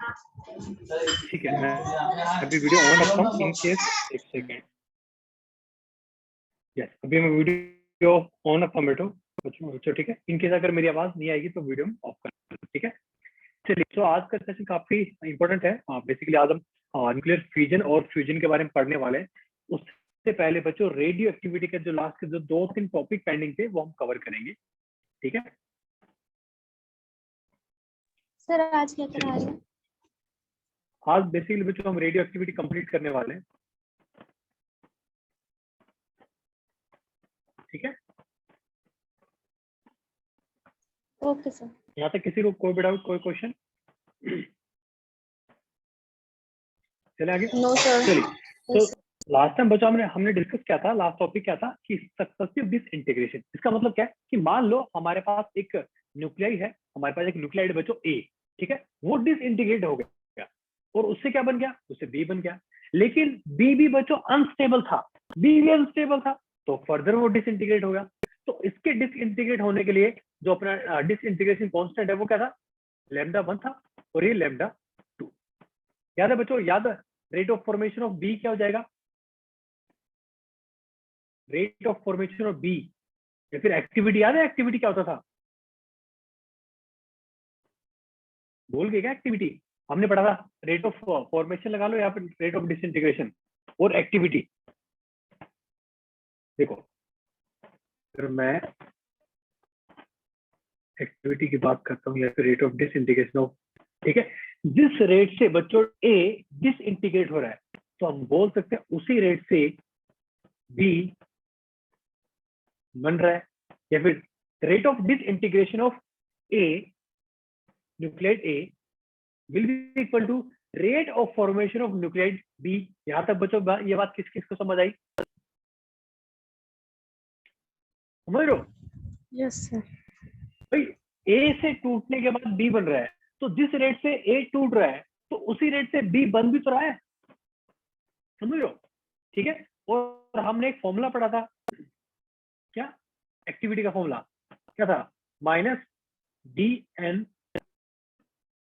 ठीक है, मैं अभी वीडियो ऑन रखता हूँ इन केस। एक सेकेंड। यस, अभी मैं वीडियो ऑन रखता हूँ बेटो बच्चों, ठीक है। इन केस अगर मेरी आवाज नहीं आएगी तो वीडियो ऑफ कर, ठीक है। चलिए, तो आज का सेशन काफी इंपॉर्टेंट है। बेसिकली आज हम न्यूक्लियर फ्यूजन और फ्यूजन के बारे में पढ़ने वाले हैं। उससे पहले बच्चों रेडियो एक्टिविटी के जो लास्ट के जो 2-3 टॉपिक पेंडिंग थे वो हम कवर करेंगे, ठीक है। सर आज क्या करा रहे हैं? आज बेसिकली बच्चों हम रेडियो एक्टिविटी कंप्लीट करने वाले हैं, ठीक है। Okay sir. यहाँ तक किसी को कोई भी डाउट, कोई क्वेश्चन? चले आगे। No sir. चलिए, तो लास्ट टाइम बच्चों हमने डिस्कस किया था, लास्ट टॉपिक क्या था कि सक्सेसिव डिसइंटीग्रेशन। इसका मतलब क्या है कि मान लो हमारे पास एक न्यूक्लियाई है, हमारे पास एक न्यूक्लियाइड बच्चों ए, ठीक है। वो डिसइंटीग्रेट हो गया और उससे क्या बन गया, उससे बी बन गया। लेकिन बी भी बच्चों अनस्टेबल था, बी भी अनस्टेबल था, तो फर्दर वो डिसइंटीग्रेट हो गया। तो इसके डिसइंटीग्रेट होने के लिए जो अपना डिसइंटीग्रेशन कांस्टेंट है वो क्या था, λ1 था, और ये λ2। याद है बच्चों, याद है rate of formation of B क्या हो जाएगा, rate of formation of B या फिर एक्टिविटी, याद है एक्टिविटी क्या होता था, भूल गए क्या एक्टिविटी? हमने पढ़ा था रेट ऑफ फॉर्मेशन लगा लो या फिर रेट ऑफ डिसइंटीग्रेशन और एक्टिविटी। देखो, अगर मैं एक्टिविटी की बात करता हूँ या फिर रेट ऑफ डिसइंटीग्रेशन ऑफ, ठीक है, जिस रेट से बच्चों ए डिसइंटीग्रेट हो रहा है तो हम बोल सकते हैं उसी रेट से बी बन रहा है। या फिर rate of disintegration of A, nuclide A will be equal to rate of formation of nuclide B. यहां तक बच्चों ये बात किस किस को समझ आई, समझ रहे हो? Yes sir. भाई ए से टूटने के बाद बी बन रहा है, तो जिस रेट से ए टूट रहा है तो उसी रेट से बी बन भी तो रहा है, समझ रहे हो? ठीक है। और हमने एक फॉर्मूला पढ़ा था, क्या एक्टिविटी का फॉर्मूला क्या था, माइनस डी एन,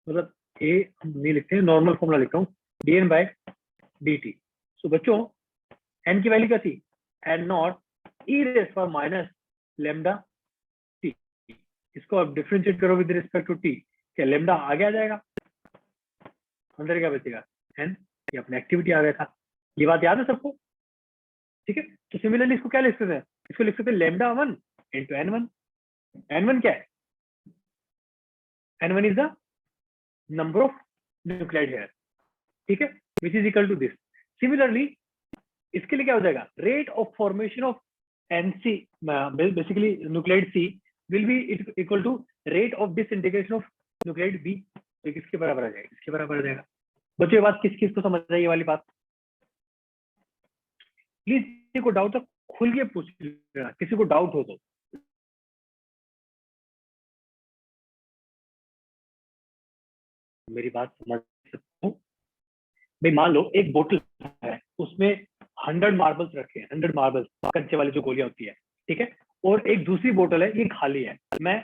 मतलब ए हम नहीं लिखते हैं, नॉर्मल फॉर्मूला लिखता हूँ, D N by D T. So बच्चों एन की वैल्यू क्या थी, एन नॉट ई रेस पर माइनस लेमडा टी। इसको आप डिफरेंशिएट करो विद रिस्पेक्ट टू टी, क्या लेमडा आगे आ जाएगा, अंदर क्या बचेगा, एन। ये अपनी एक्टिविटी आ गया था, ये बात याद है सबको? ठीक है। तो सिमिलरली इसको क्या लिख सकते हैं, इसको लिख सकते हैं लेमडा 1 इंटू एन1। एन1 क्या है, N one is the number of nuclide here, ठीक है, which is equal to this. Similarly इसके लिए क्या हो जाएगा, rate of formation of NC, basically nuclide C will be equal to rate of disintegration of nuclide B. तो किसके बराबर आ जाएगा, इसके बराबर आ जाएगा। बच्चों ये बात किस किस को समझ आई, ये वाली बात? प्लीज किसी को डाउट है खुल के पूछ लेना, किसी को डाउट हो तो। मेरी बात समझ सकते हो? भाई मान लो एक बोतल है, उसमें 100 मार्बल्स रखे हैं, 100 मार्बल्स, कंचे वाली जो गोलियां होती है, ठीक है। और एक दूसरी बोतल है, ये खाली है। मैं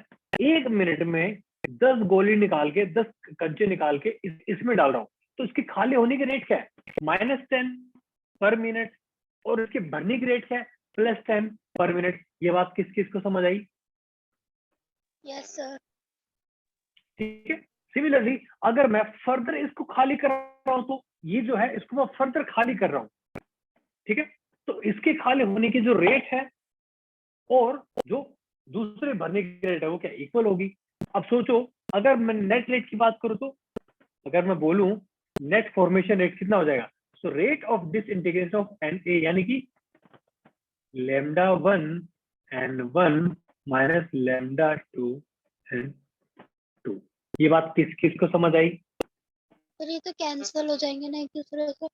1 मिनट में 10 गोली निकाल के, 10 कंचे निकाल के इसमें डाल रहा हूँ, तो इसके खाली होने की रेट क्या है, -10 पर मिनट, और इसके भरने की रेट क्या है, +10 पर मिनट। ये बात किस किस को समझ आई? Yes sir. ठीक है। सिमिलरली अगर मैं फर्दर इसको खाली कर रहा हूं तो ये जो है इसको मैं फर्दर खाली कर रहा हूं, ठीक है। तो इसके खाली होने की जो रेट है और जो दूसरे भरने की रेट है वो क्या इक्वल होगी। अब सोचो, अगर मैं नेट रेट की बात करूं तो, अगर मैं बोलूं नेट फॉर्मेशन रेट कितना हो जाएगा, so rate of disintegration of N A यानी कि λ1 n1 माइनस λ2 n2। ये बात किस किस को समझ आई? सर ये तो कैंसिल हो जाएंगे ना एक दूसरे से।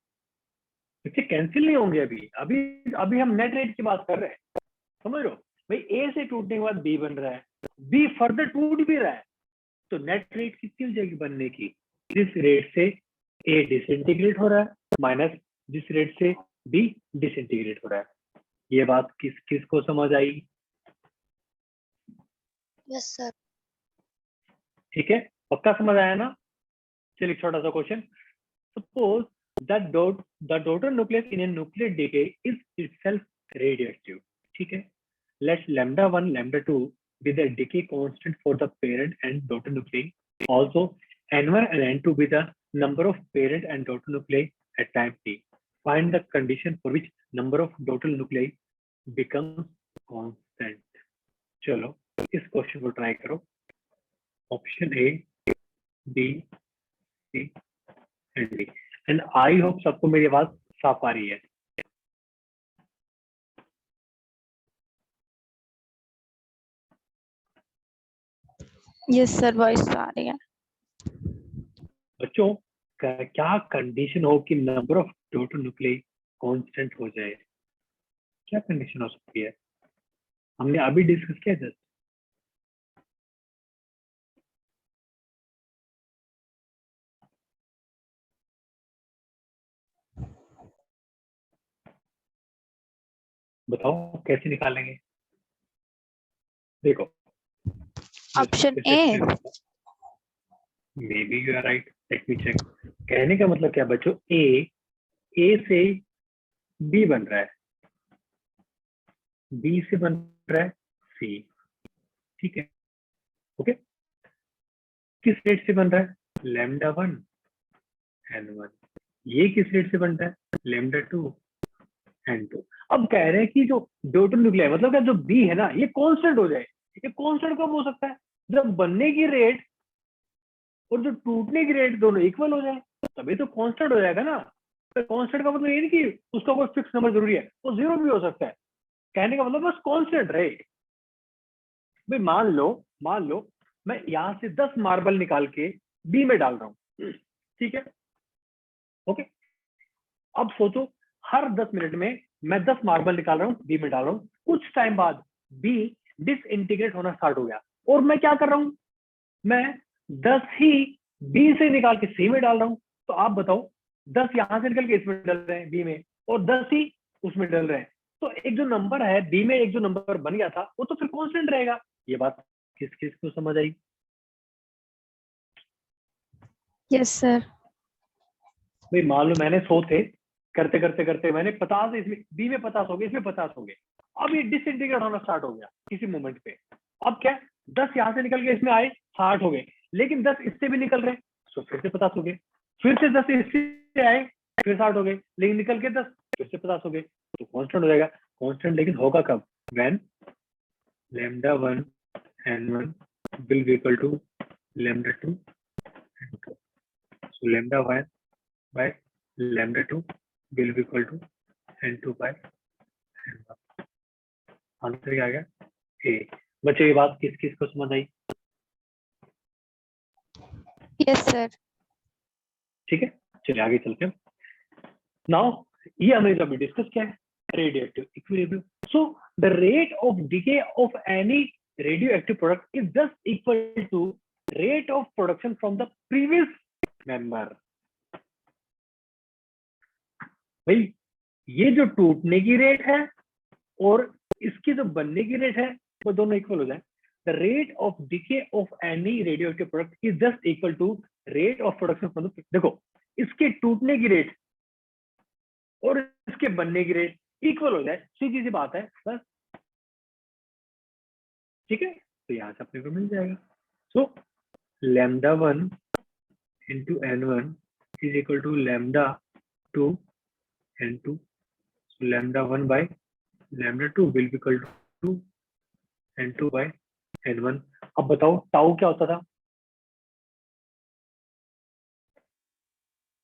इससे कैंसिल नहीं होंगे, अभी अभी अभी हम नेट रेट की बात कर रहे हैं, समझ लो। भाई ए से टूटने के बाद बी बन रहा है, बी फर्दर टूट भी रहा है, तो नेट रेट कितनी हो जाएगी बनने की, जिस रेट से ए डिसइंटीग्रेट हो रहा है माइनस जिस रेट से बी डिसइंटीग्रेट हो रहा है। ये बात किस किस को समझ आई? Yes sir. ठीक है, पक्का समझ आया ना? चलिए छोटा सा question, suppose the daughter nucleus in a nuclear decay is itself radioactive, ठीक है, let lambda 1 lambda 2 be the decay constant for the parent and daughter nuclei, also n1 and n2 be the number of parent and daughter nuclei at time t, find the condition for which number of daughter nuclei becomes constant। चलो इस question को try करो, option A, B, C and D, and I hope सबको मेरी आवाज साफ आ रही है। यस सर, वॉइस आ रही है। बच्चों क्या कंडीशन हो कि number of daughter nuclei constant हो जाए, क्या कंडीशन हो सकती है? हमने अभी डिस्कस किया था। बताओ कैसे निकालेंगे? देखो option A. Maybe you are right, let me check. कहने का मतलब क्या बच्चों, ए से बी बन रहा है, बी से बन रहा है सी, ठीक है, ओके। किस रेट से बन रहा है? Lambda 1 n1। ये किस रेट से बन रहा है? Lambda 2 n2। अब कह रहे हैं कि जो डॉटर न्यूक्लियाई मतलब क्या, जो बी है ना, ये कांस्टेंट हो जाए। ये कांस्टेंट कब हो सकता है? जब बनने की रेट और जो टूटने की रेट दोनों इक्वल हो जाए, तभी तो कांस्टेंट हो जाएगा ना। तो कांस्टेंट का मतलब ये नहीं कि उसका कोई फिक्स नंबर जरूरी है, वो जीरो भी हो सकता है। कहने का मतलब बस कांस्टेंट रहे। भाई मान लो मैं यहां से 10 मार्बल निकाल के बी में डाल रहा हूँ, ठीक है, ओके। अब सोचो हर 10 मिनट में मैं 10 मार्बल निकाल रहा हूँ, बी में डाल रहा हूँ। कुछ टाइम बाद बी डिसइंटीग्रेट होना स्टार्ट हो गया, और मैं क्या कर रहा हूँ, मैं 10 ही बी से निकाल के सी में डाल रहा हूँ। तो आप बताओ, 10 यहां से निकल के इसमें डल रहे हैं बी में, और 10 ही उसमें डल रहे हैं। तो एक जो नंबर है बी में, एक जो नंबर बन गया था, वो तो फिर कांस्टेंट रहेगा। ये बात किस किस को समझ आई? Yes sir. भाई मान लो मैंने 100 थे, करते करते करते मैंने 50, इसमें बी में 50 हो गए, इसमें 50 हो गए। अब ये डिसइंटीग्रेट होना स्टार्ट हो गया किसी मोमेंट पे। अब क्या, 10 यहां से निकल के इसमें आए, 60 हो गए, लेकिन 10 इससे भी निकल रहे, तो फिर से 50 हो गए। फिर से 10 इससे आए, फिर 60 हो गए, लेकिन निकल के 10 फिर से 50 हो गए। तो कांस्टेंट हो जाएगा। कांस्टेंट लेकिन होगा कब? When lambda 1 n1 will be equal to lambda 2 n2। So lambda 1 by lambda 2 will be equal to n2 by n1। Answer क्या आ गया? ए। बच्चों ये बात किस किस को समझ आई? Yes sir. ठीक है, चलिए आगे चलते हैं। नाउ ये हमने अभी डिस्कस किया है, radioactive equilibrium. So the rate of decay of any radioactive product is just equal to rate of production from the previous member। भाई ये जो टूटने की रेट है और इसकी जो बनने की रेट है, वो दोनों इक्वल हो जाए। The rate of decay of any radioactive product is just equal to rate of production from the, देखो इसके टूटने की रेट और इसके बनने की रेट इक्वल हो जाए, सीधी सी बात है बस, ठीक है। तो यहां से अपने को मिल जाएगा। सो lambda 1 into n1 is equal to lambda 2 n2। So lambda 1 by lambda 2 will be equal to n2 by n1। अब बताओ टाउ क्या होता था?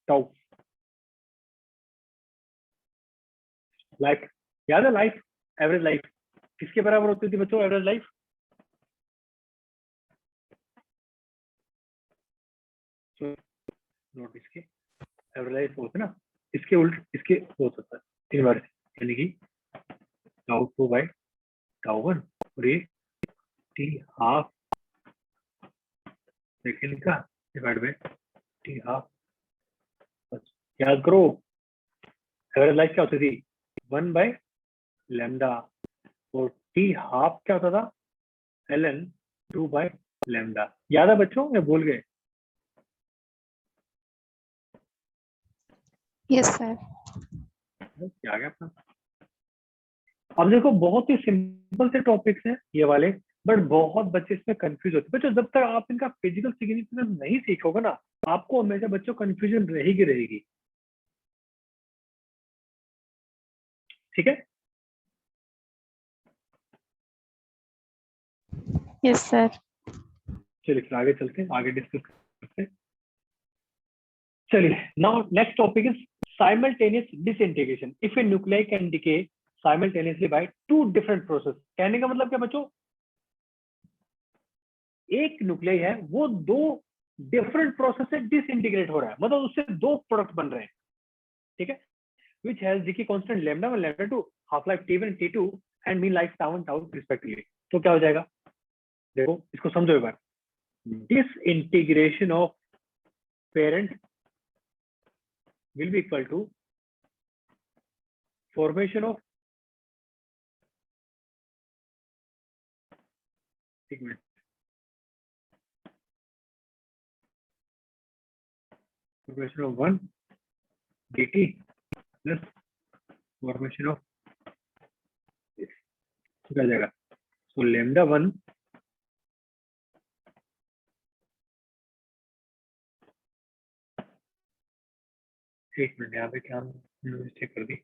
टाउ लाइफ, याद है? लाइफ, एवरेज लाइफ किसके बराबर होती थी बच्चों? एवरेज लाइफ नोट, इसके एवरेज लाइफ होता है ना, इसके उल्ट इसके हो सकता है इनवर्स, यानी कि टाउ 2 बाय टाउ 1, और ये टी हाफ सेकेंड का डिवाइड बाय टी हाफ। याद करो एवरेज लाइफ क्या होती थी? 1 बाय लैम्डा, और टी हाफ क्या होता था? ln 2 by lambda. याद है बच्चों या भूल गए? Yes sir. क्या आ गया अपना। अब देखो बहुत ही सिंपल से टॉपिक्स हैं ये वाले, बट बहुत बच्चे इसमें कंफ्यूज होते हैं। बच्चों जब तक आप इनका फिजिकल सिग्निफिकेंस नहीं सीखोगे ना, आपको हमेशा बच्चों कंफ्यूजन रहेगी रहेगी। ठीक है, यस सर। चलिए फिर आगे चलते हैं, आगे डिस्कस करते हैं। चलिए now next topic is simultaneous disintegration if A nuclei can decay simultaneously by two different process. कहने का मतलब क्या बच्चों, एक न्यूक्लियाई है वो दो डिफरेंट प्रोसेस से डिसइंटीग्रेट हो रहा है, मतलब उससे दो प्रोडक्ट बन रहे हैं। ठीक है, which has decay constant lambda 1 lambda 2 half life t1 t2 and mean life tau 1 tau respectively। तो क्या हो जाएगा, देखो इसको समझो एक बार। disintegration of parent will be equal to formation of, एक minute, formation of 1 dt plus formation of, तो क्या हो जाएगा, so lambda 1 एक मिनट यहाँ पे क्या मिस्टेक कर दी।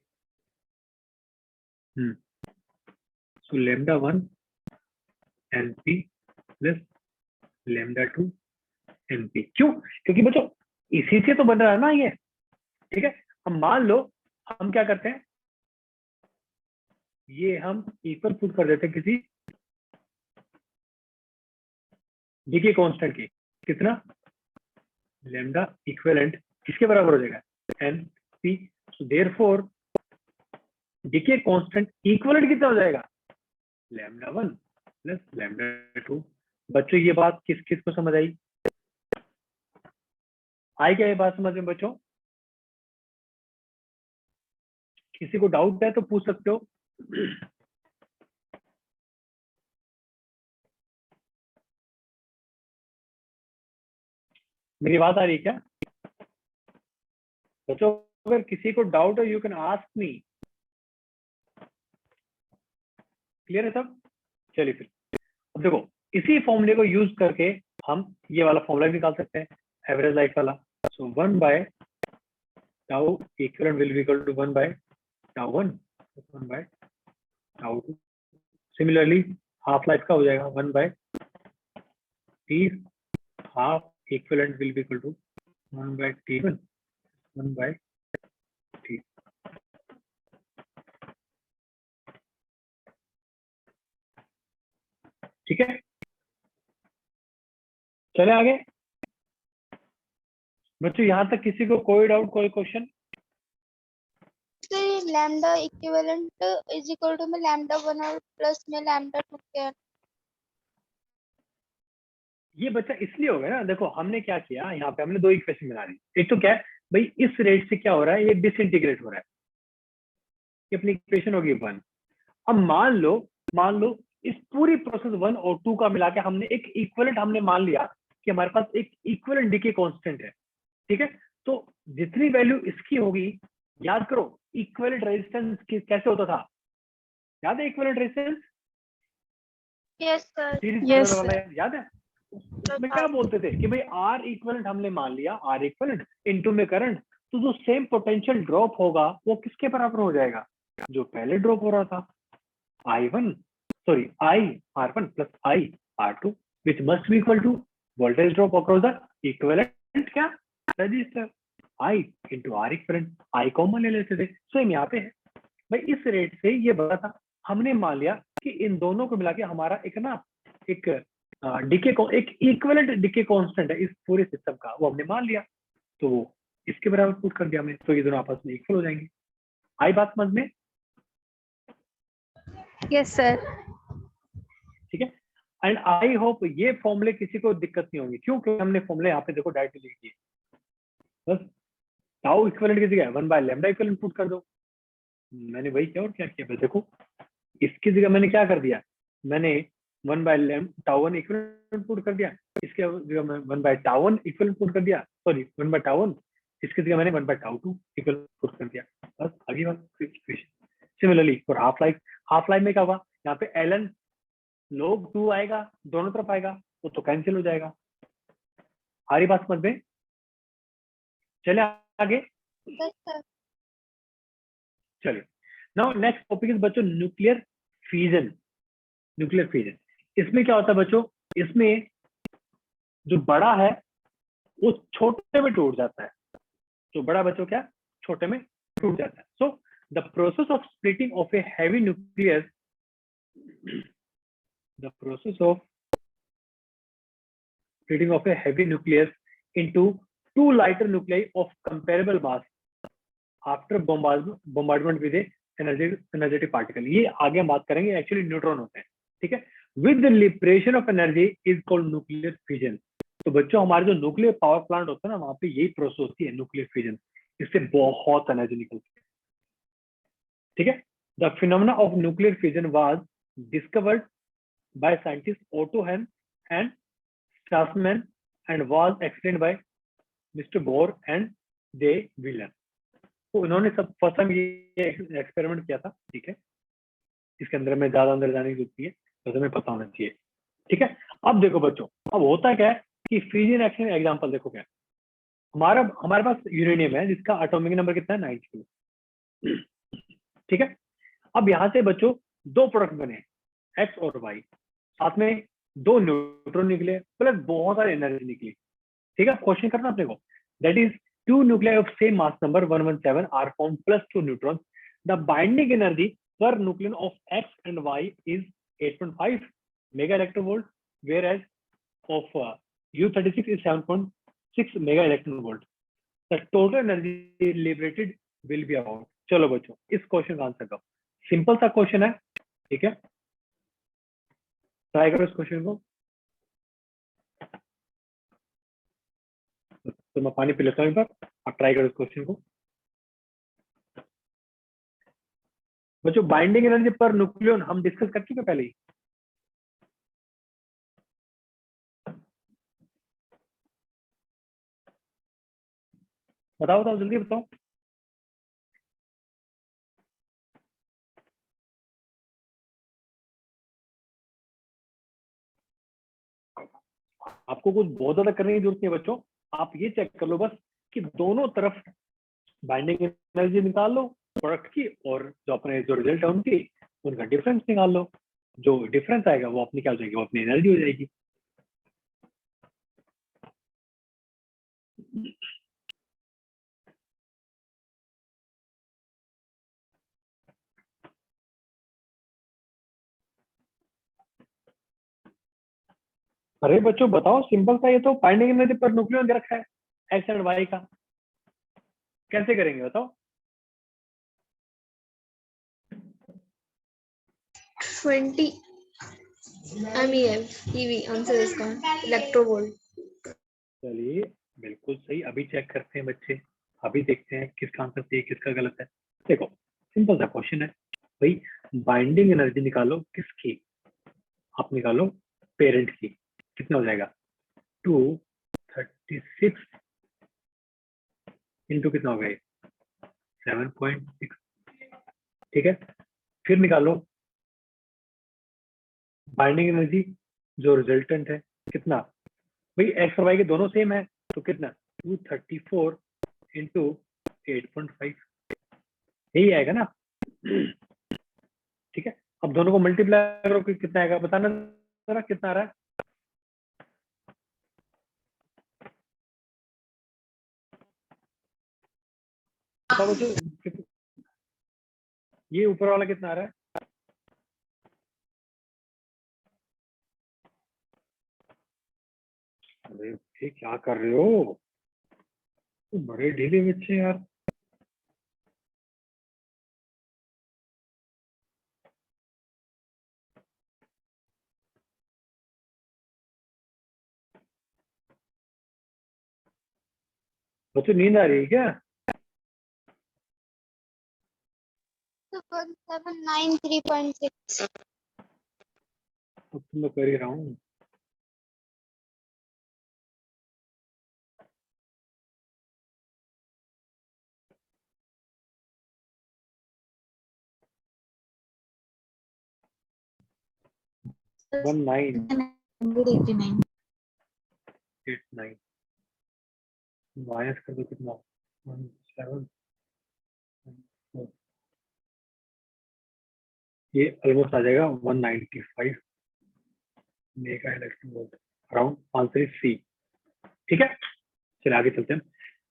so lambda 1 np plus lambda 2 np, क्यों, क्योंकि बच्चों इसी से तो बन रहा है ना ये। ठीक है, हम मान लो हम क्या करते हैं, ये हम इक्वल पुट कर देते हैं किसी डीके कांस्टेंट की, कितना, लैम्डा इक्विवेलेंट किसके बराबर हो जाएगा, N P. So therefore decay constant equivalent कितना हो जाएगा, लैम्डा 1 प्लस लैम्डा 2। बच्चों ये बात किस किस को समझ आई, क्या ये बात समझ में बच्चों, किसी को डाउट है तो पूछ सकते हो। मेरी बात आ रही है क्या बच्चों, अगर किसी को डाउट है you can ask me. Clear है सब, चलिए फिर अब देखो इसी फॉर्मूले को यूज करके हम ये वाला फॉर्मूला निकाल सकते हैं, एवरेज लाइफ वाला। So 1 by tau equivalent will be equal to 1 by tau 1 1 by tau 2। Similarly half life का हो जाएगा 1 by T half equivalent will be equal to 1 by t1 1 by t। ठीक है, चले आगे बच्चों, यहां तक किसी को कोई डाउट, कोई question. Lambda equivalent is equal to में लैम्डा 1 और प्लस में लैम्डा 2 क्या है? ये बच्चा इसलिए हो गया ना, देखो हमने क्या किया यहाँ पे, हमने दो इक्वेशन बना दी। एक तो क्या है भाई, इस रेट से क्या हो रहा है, ये डिसइंटीग्रेट हो रहा है, ये अपनी इक्वेशन होगी 1। अब मान लो इस पूरी प्रोसेस 1 और 2 का मिला के हमने एक इक्विवेलेंट हमने मान लिया कि हमारे पास एक इक्विवेलेंट डीके कांस्टेंट है। ठीक है, तो जितनी वैल्यू इसकी होगी, याद करो इक्विवेलेंट रेजिस्टेंस कैसे होता था, याद है equivalent resistance yes sir. Series Yes, parallel वाला, sir. याद है उसमें क्या बोलते थे कि भाई आर इक्विवेलेंट हमने मान लिया, आर इक्विवेलेंट इनटू में करंट, तो जो सेम पोटेंशियल ड्रॉप होगा वो किसके बराबर हो जाएगा, जो पहले ड्रॉप हो रहा था, I1 sorry I R1 plus I R2 which must be equal to voltage drop across the equivalent क्या register I into R equivalent, I common ले लेते थे। सेम यहाँ पे है भाई, इस रेट से ये बता था, हमने मान लिया कि इन दोनों को मिला के हमारा एक ना एक डीके को एक इक्विवेलेंट डीके कांस्टेंट है इस पूरे सिस्टम का, वो हमने मान लिया, तो वो इसके बराबर पुट कर दिया हमने, तो ये दोनों आपस में इक्वल हो जाएंगे। आई बात समझ में, Yes, sir. ठीक है। एंड आई होप ये फॉर्मूले किसी को दिक्कत नहीं होगी, क्यों, क्योंकि हमने फॉर्मूले यहाँ पे देखो डायरेक्टली लिख दिए, बस टाउ इक्विवेलेंट की जगह 1 बाय लैम्डा इक्विवेलेंट पुट कर दो। मैंने वही किया और क्या किया, बस देखो इसकी जगह मैंने क्या कर दिया, मैंने 1 बाय टाउ 1 इक्विवेलेंट पुट कर दिया, इसके जगह मैं 1 बाय टाउ 1 इक्विवेलेंट पुट कर दिया, सॉरी 1 बाय टाउ 1, इसकी जगह मैंने 1/tau2 इक्वल पुट कर दिया, बस आगे बात equation. Similarly for half life में क्या होगा, यहाँ पे ln log 2 आएगा, दोनों तरफ आएगा, तो कैंसिल हो जाएगा। आ रही बात समझ में? चले आगे, Yes, sir. चलिए नाउ नेक्स्ट टॉपिक इज बच्चों न्यूक्लियर फ्यूजन। न्यूक्लियर फ्यूजन, इसमें क्या होता है बच्चों, इसमें जो बड़ा है वो छोटे में टूट जाता है, जो बड़ा बच्चों क्या छोटे में टूट जाता है। So the process of splitting of a heavy nucleus, the process of splitting of a heavy nucleus into two lighter nuclei of comparable mass after bombardment with a energetic particle। ये आगे हम बात करेंगे, एक्चुअली न्यूट्रॉन होते हैं, ठीक है। With the liberation of energy is called nuclear fusion. तो बच्चों हमारे जो न्यूक्लियर पावर प्लांट होता है ना, वहां पे यही प्रोसेस होती है न्यूक्लियर फ्यूजन, इससे बहुत एनर्जी निकलती है, ठीक है। The phenomena of nuclear fusion was discovered by scientist Otto Hahn and Strassman and was explained by Mr. Bohr and De Villen। तो इन्होंने सब फर्स्ट टाइम ये एक्सपेरिमेंट किया था, ठीक है। इसके अंदर में ज्यादा अंदर जाने की जरूरत नहीं है, तो हमें पता होना चाहिए, ठीक है। अब देखो बच्चों, अब होता क्या है कि फ्यूजन रिएक्शन एग्जांपल देखो क्या, हमारे पास यूरेनियम है जिसका एटॉमिक नंबर कितना है 92, ठीक है। अब यहाँ से बच्चों दो प्रोडक्ट बने, एक्स और वाई, साथ में दो न्यूट्रॉन निकले प्लस बहुत सारी एनर्जी निकली, ठीक है। क्वेश्चन करना अपने को, that is two nuclei of same mass number 117 are form plus 2 neutrons, the binding energy per nucleon of X and Y is 8.5 mega electron volt, whereas of U36 is 7.6 mega electron volt, the total energy liberated will be about. चलो बच्चों इस question का answer करो, simple सा question है, ठीक है। Try करो इस क्वेश्चन को, तो मैं पानी पी लेता हूँ एक बार, आप ट्राई करो इस क्वेश्चन को। बच्चों बाइंडिंग एनर्जी पर न्यूक्लियन हम डिस्कस कर चुके पहले ही, बताओ बताओ जल्दी बताओ। आपको कुछ बहुत ज्यादा करने की जरूरत नहीं है बच्चों, आप ये चेक कर लो बस कि दोनों तरफ बाइंडिंग एनर्जी निकाल लो प्रोडक्ट की, और जो अपने जो रिजल्ट है उनकी, उनका डिफरेंस निकाल लो, जो डिफरेंस आएगा वो अपनी क्या हो जाएगी, वो अपनी एनर्जी हो जाएगी। अरे बच्चों बताओ, सिंपल सा, ये तो बाइंडिंग एनर्जी पर न्यूक्लियन दे रखा है एक्स एंड वाई का, कैसे करेंगे बताओ। 20 MEF EV आंसर इसका इलेक्ट्रोवोल्ट। चलिए बिल्कुल सही, अभी चेक करते हैं बच्चे, अभी देखते हैं किसका आंसर सही है किसका गलत है। देखो सिंपल सा क्वेश्चन है भाई, बाइंडिंग एनर्जी निकालो किसकी, आप निकालो पेरेंट की, कितना हो जाएगा 236 इंटू कितना हो गया 7.6, ठीक है। फिर निकालो बाइंडिंग एनर्जी जो रिजल्टेंट है, कितना भाई, एक्स और वाई के दोनों सेम है, तो कितना 234 इंटू 8.5, यही आएगा ना, ठीक है। अब दोनों को मल्टीप्लाई करो कि कितना आएगा, बताना जरा कितना आ रहा है। बताओ बच्चों, ये ऊपर वाला कितना आ रहा है, अरे ये क्या कर रहे हो, बड़े ढीले बच्चे यार। बच्चों नींद आ रही है क्या? 1793.6। अब तो मैं कर ही रहा हूँ। 189 89 माइनस कर दो कितना 17 ये ऑलमोस्ट आ जाएगा 195 mega electron volt around answer is C. ठीक है, चलिए आगे चलते हैं।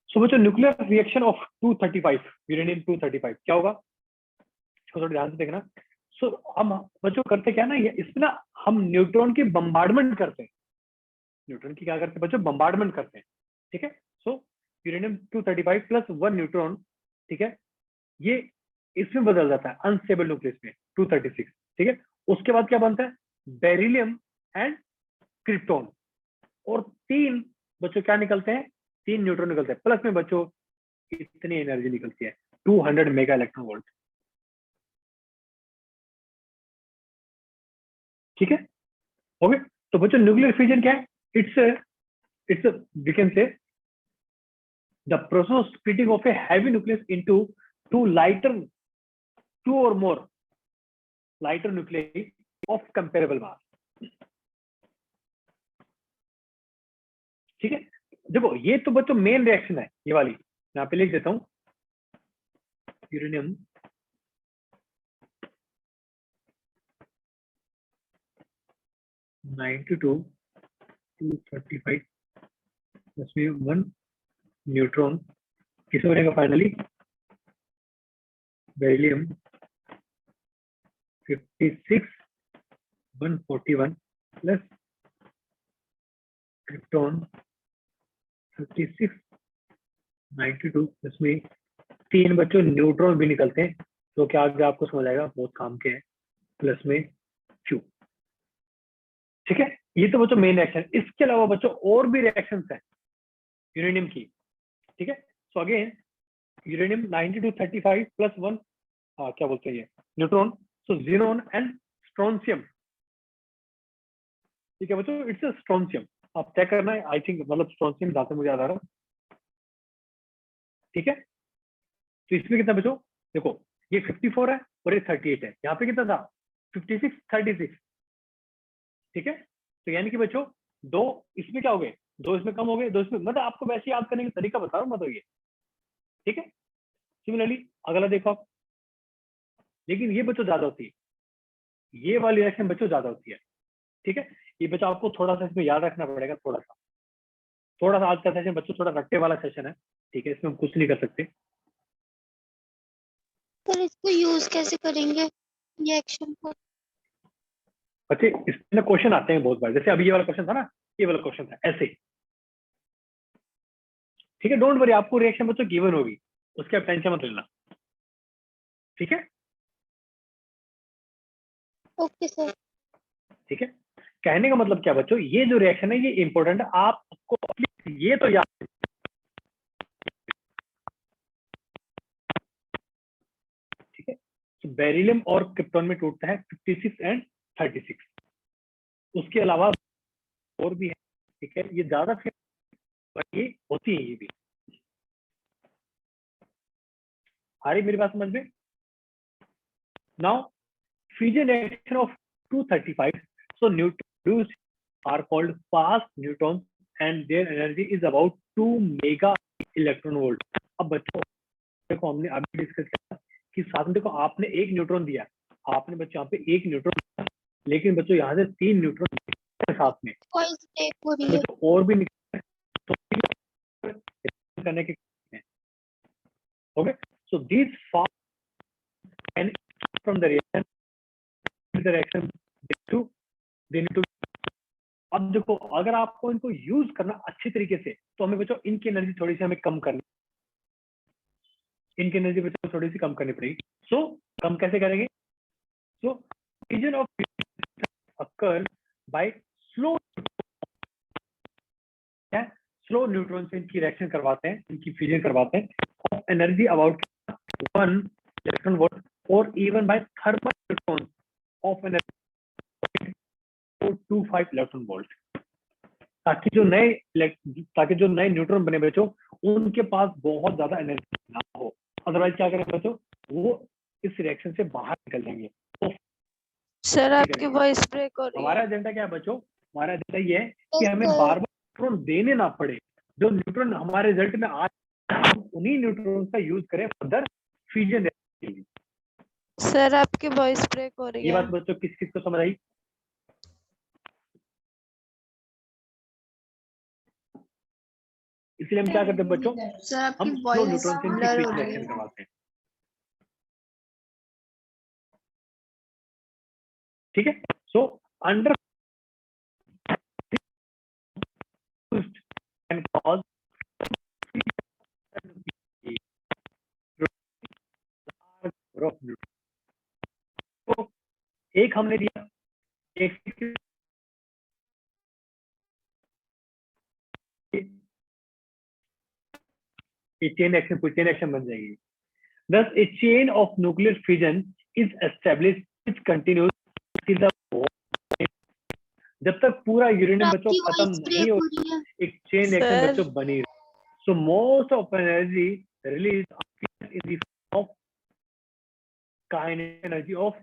सो बच्चों न्यूक्लियर रिएक्शन ऑफ 235 यूरेनियम 235 क्या होगा, इसको थोड़ा ध्यान से देखना। सो हम बच्चों करते क्या ना, ये इसमें ना हम न्यूट्रॉन की बम्बार्डमेंट करते हैं। न्यूट्रॉन की क्या करते हैं बच्चों, बम्बार्डमेंट करते हैं। ठीक है, सो यूरेनियम 235 प्लस 1 न्यूट्रॉन, ठीक है, ये इसमें बदल जाता है अनस्टेबल न्यूक्लियस में 236। ठीक है, उसके बाद क्या बनता है, बेरिलियम एंड क्रिप्टॉन, और 3 बच्चों क्या निकलते हैं, 3 न्यूट्रॉन निकलते हैं। प्लस में बच्चों इतनी एनर्जी निकलती है 200 मेगा इलेक्ट्रॉन वोल्ट। ठीक है, ओके। तो बच्चों न्यूक्लियर फ्यूजन क्या है, it's we can say the process of splitting of a heavy nucleus into two or more lighter nuclei of comparable mass। ठीक है, देखो ये तो बच्चों मेन रिएक्शन है, ये वाली यहाँ पे लिख देता हूं, यूरेनियम 92-235 इसमें 1 न्यूट्रॉन किसे बनेगा फाइनली, बेरिलियम 56-141 प्लस क्रिप्टॉन 56-92, इसमें 3 बच्चों न्यूट्रॉन भी निकलते हैं, तो क्या आगे आपको समझ आएगा बहुत काम के हैं, प्लस में क्यू। ठीक है, ये तो बच्चों मेन रिएक्शन। इसके अलावा बच्चों और भी रिएक्शंस हैं यूरेनियम की। ठीक है, सो अगेन यूरेनियम 92-35 प्लस 1 क्या बोलते हैं ये neutron, so xenon and strontium. ठीक है बच्चों, इट्स अ स्ट्रोंशियम, आप चेक करना है, आई थिंक मतलब स्ट्रोंशियम जहां से मुझे याद आ रहा है। ठीक है, तो इसमें कितना बच्चों, देखो ये 54 है और ये 38 है, यहाँ पे कितना था 56-36। ठीक है, तो यानी कि बच्चों 2 इसमें क्या हो गए, 2 इसमें कम हो गए, 2 इसमें, मतलब आपको वैसे याद करने का तरीका बता रहा हूँ मैं तो ये। ठीक है, सिमिलरली अगला देखो आप, लेकिन ये बच्चों ज्यादा होती है, ये वाली रिएक्शन बच्चों ज्यादा होती है। ठीक है, ये बच्चों आपको थोड़ा सा इसमें याद रखना पड़ेगा, थोड़ा सा आज का सेशन बच्चों थोड़ा रट्टे वाला सेशन है। ठीक है, इसमें हम कुछ नहीं कर सकते। सर इसको यूज कैसे करेंगे रिएक्शन को? बच्चे इसमें क्वेश्चन आते हैं बहुत बार, जैसे अभी ये वाला क्वेश्चन था ना, ये वाला क्वेश्चन था ऐसे। ठीक है, डोंट वरी, आपको रिएक्शन बच्चों गिवन होगी, उसके आप टेंशन मत लेना। ठीक है, ओके सर। ठीक है, कहने का मतलब क्या बच्चों, ये जो रिएक्शन है ये इंपॉर्टेंट है, आपको ये तो याद। ठीक है, तो बेरिलियम और क्रिप्टॉन में टूटता है 56 एंड 36, उसके अलावा और भी है। ठीक है, ये ज्यादा ये होती है, ये भी आ रही मेरी बात समझ में। Now fusion reaction of 235, so neutrons are called fast neutrons and their energy is about 2 mega electron volt। अब बच्चों देखो हमने अभी डिस्कस किया कि साथ में देखो आपने एक न्यूट्रॉन दिया, आपने बच्चों यहाँ पे एक न्यूट्रॉन दिया, लेकिन बच्चों यहाँ से 3 न्यूट्रॉन साथ में, कॉइल ब्रेक हो रही है। बच्चों और भी निकले तो करने के okay, so this fast and from the reaction to they need to। अब देखो अगर आपको इनको यूज करना अच्छी तरीके से, तो हमें बच्चों इनकी एनर्जी थोड़ी सी हमें कम करनी, इनकी एनर्जी बच्चों थोड़ी सी कम करनी पड़ेगी। सो कम कैसे करेंगे, so fusion of occur by slow, slow neutron से इनकी रिएक्शन करवाते हैं, इनकी फ्यूजन करवाते हैं, of energy about 1 electron volt और even by thermal neutron of energy 425 electron volt, ताकि जो नए न्यूट्रॉन बने बच्चों उनके पास बहुत ज्यादा एनर्जी ना हो। अदरवाइज क्या करें बच्चों, वो इस रिएक्शन से बाहर निकल जाएंगे। तो सर आपकी वॉइस ब्रेक हो रही हमारा है। एजेंडा क्या है बच्चों? हमारा एजेंडा ये है कि Yes, हमें sir. बार बार न्यूट्रॉन देने ना पड़े, जो न्यूट्रॉन हमारे रिजल्ट में आ हम उन्हीं न्यूट्रॉन का यूज करें फर्दर फ्यूजन के लिए। सर आपकी वॉइस ब्रेक हो रही ये है। बात बच्चों किस किस को समझ आई? इसलिए हम क्या करते हैं बच्चों, सर आपकी हम स्लो वॉइस न्यूट्रॉन से इनकी ब्लर हो फ्यूजन रही रिएक्शन है। करवाते हैं। ठीक है, सो अंडर कैन कॉज तो एक हमने दिया, एक चेन एक्शन, कोई चेन एक्शन बन जाएगी। Thus, a chain of nuclear fission is established which continues till the जब तक पूरा यूरेनियम बच्चों आपकी खत्म वॉइस नहीं ब्रेक हो, हो रही है। एक चेन एक्शन सर बच्चों बनी रहे। So most of energy released in the form of kinetic energy of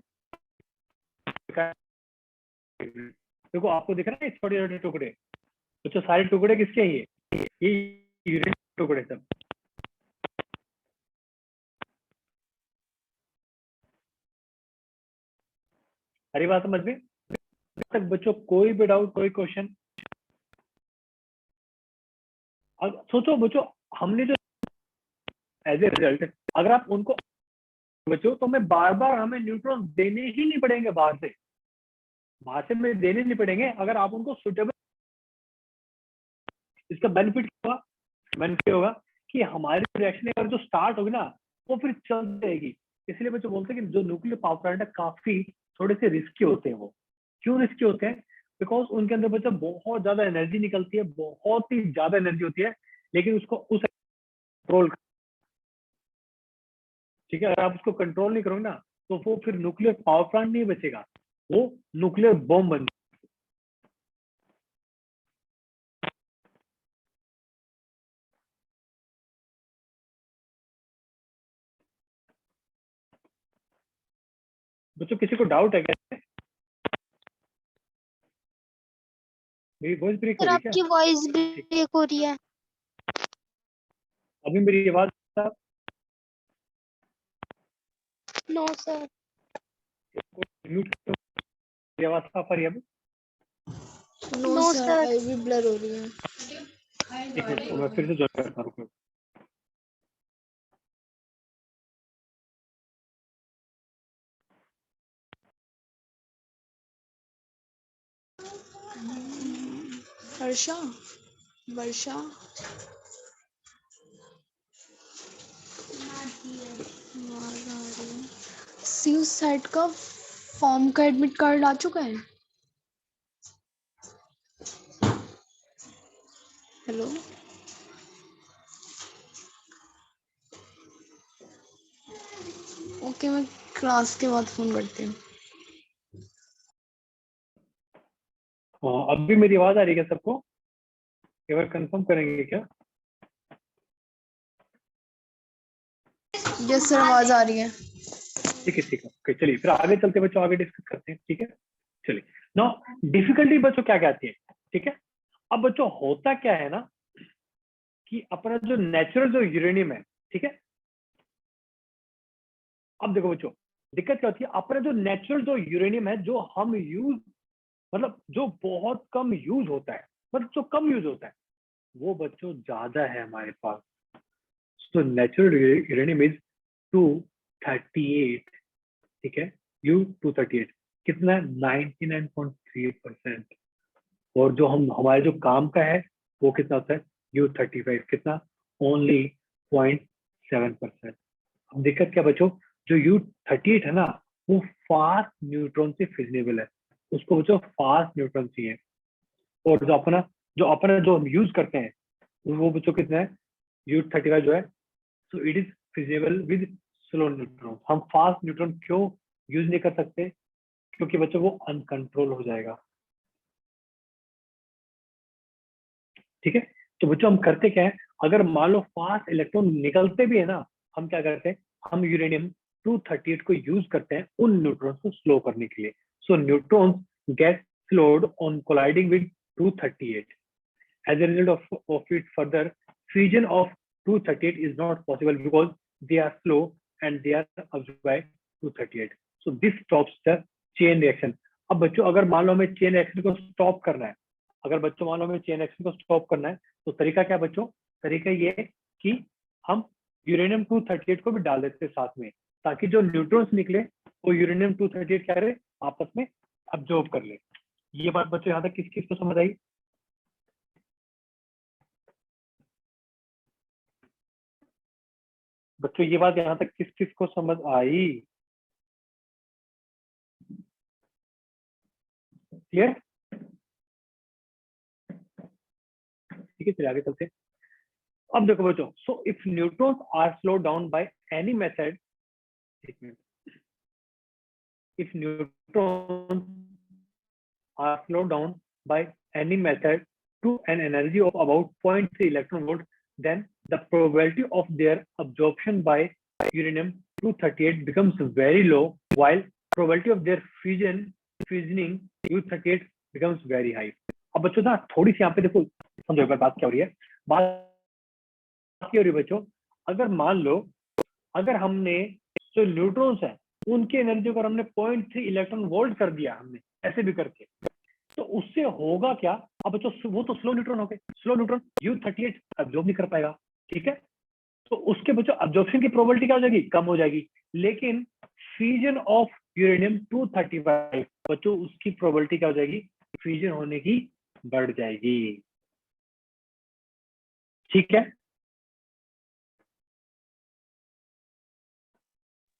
देखो आपको दिख रहा है छोटे छोटे टुकड़े, बच्चों सारे टुकड़े किसके हैं? ये यूरेनियम टुकड़े सब। हरी बात समझ में? तक बच्चों कोई भी डाउट, कोई क्वेश्चन? अब सोचो बच्चों, हमने जो एज ए रिजल्ट अगर आप उनको बच्चों तो हमें बार बार हमें न्यूट्रॉन देने ही नहीं पड़ेंगे, बाहर से में देने नहीं पड़ेंगे अगर आप उनको सुटेबल। इसका बेनिफिट क्या होगा? बेनिफिट होगा कि हमारी रिएक्शन अगर जो स्टार्ट होगी ना वो फिर चल जाएगी। इसलिए बच्चों बोलते हैं कि जो न्यूक्लियर पावर प्लांट है काफी थोड़े से रिस्की होते हैं। वो क्यों रिस्की होते हैं? बिकॉज उनके अंदर बच्चों बहुत ज्यादा एनर्जी निकलती है, बहुत ही ज्यादा एनर्जी होती है, लेकिन उसको उस कंट्रोल, ठीक है, अगर आप उसको कंट्रोल नहीं करोगे ना तो वो फिर न्यूक्लियर पावर प्लांट नहीं बचेगा, वो न्यूक्लियर बॉम्ब बन। बच्चों किसी को डाउट है क्या? मेरी वॉइस ब्रेक हो सर रही है क्या? आपकी वॉइस ब्रेक हो रही है। अभी मेरी आवाज नो सर। म्यूट करो, मेरी आवाज साफ आ रही है अभी? No no sir sir. अभी भी ब्लर हो रही है। एक मिनट तो मैं फिर से ज्वाइन करता हूँ। हर्षा, वर्षा, सीयू साइट का फॉर्म का एडमिट कार्ड आ चुका है? हेलो, ओके मैं क्लास के बाद फोन करती हूँ। अभी मेरी आवाज आ रही है क्या सबको? एक बार कंफर्म करेंगे क्या? यस सर आवाज आ रही है। ठीक है ठीक है, ओके चलिए फिर आगे चलते बच्चों, आगे डिस्कस करते हैं। ठीक है चलिए। नाउ डिफिकल्टी बच्चों क्या कहती है? ठीक है, अब बच्चों होता क्या है ना कि अपना जो नेचुरल जो यूरेनियम है, ठीक है, अब देखो बच्चों दिक्कत क्या होती है, अपना जो नेचुरल जो यूरेनियम है जो हम यूज, मतलब जो बहुत कम यूज होता है, मतलब जो कम यूज होता है वो बच्चों ज्यादा है हमारे पास। तो नेचुरल यूरेनियम इज 238, ठीक है, U-238 कितना है? 99.3%। और जो हम हमारे जो काम का है वो कितना होता है? U-35 कितना? ओनली 0.7%। अब दिक्कत क्या बच्चों, जो U-38 है ना वो फास्ट न्यूट्रॉन से फिजनेबल है, उसको बच्चों फास्ट न्यूट्रॉन चाहिए। और जो हम यूज करते हैं वो बच्चों कितना है? U-35 जो है, so it is feasible with slow neutron. हम फास्ट न्यूट्रॉन क्यों यूज नहीं कर सकते? क्योंकि बच्चों वो अनकंट्रोल हो जाएगा। ठीक है, तो बच्चों हम करते क्या है, अगर मान लो फास्ट इलेक्ट्रॉन निकलते भी है ना, हम क्या करते हैं, हम यूरेनियम 238 को यूज करते हैं उन न्यूट्रॉन को स्लो करने के लिए। So neutrons get slowed on colliding with 238. As a result of it, further fusion of 238 is not possible because they are slow and they are absorbed by 238. So this stops the chain reaction. अब बच्चों अगर मान लो हमें chain reaction को stop करना है, अगर बच्चों मान लो हमें चेन रिएक्शन को स्टॉप करना है, तो तरीका क्या बच्चों? तरीका ये है कि हम यूरेनियम 238 को भी डाल देते हैं साथ में, ताकि जो न्यूट्रॉन्स निकले वो यूरेनियम 238 क्या करे, आपस में अब्जॉर्ब कर ले। ये बात बच्चों यहाँ तक किस किस को समझ आई? बच्चों ये बात यहाँ तक किस किस को समझ आई? क्लियर? ठीक है, चलिए आगे चलते हैं। अब देखो बच्चों, so if neutrons are slow down by any method, if neutrons are slow down by any method to an energy of about 0.3 electron volt, then the probability of their absorption by uranium 238 becomes very low, while probability of their fusioning U38 becomes very high. अब बच्चों ना थोड़ी सी यहाँ पे देखो, समझो एक बार बात क्या हो रही है। बात क्या हो रही है बच्चों, अगर मान लो अगर हमने जो न्यूट्रॉन्स है उनकी एनर्जी को हमने 0.3 इलेक्ट्रॉन वोल्ट कर दिया, हमने ऐसे भी करके, तो उससे होगा क्या? अब बच्चों वो तो स्लो न्यूट्रॉन हो गए, स्लो न्यूट्रॉन U38 अब्जॉर्ब नहीं कर पाएगा, ठीक है? तो उसके बच्चों अब्जॉर्प्शन की प्रोबेबिलिटी क्या हो जाएगी? कम हो जाएगी। लेकिन फ्यूजन ऑफ यूरेनियम 235 बच्चों उसकी प्रोबेबिलिटी क्या हो जाएगी? फ्यूजन होने की बढ़ जाएगी, ठीक है?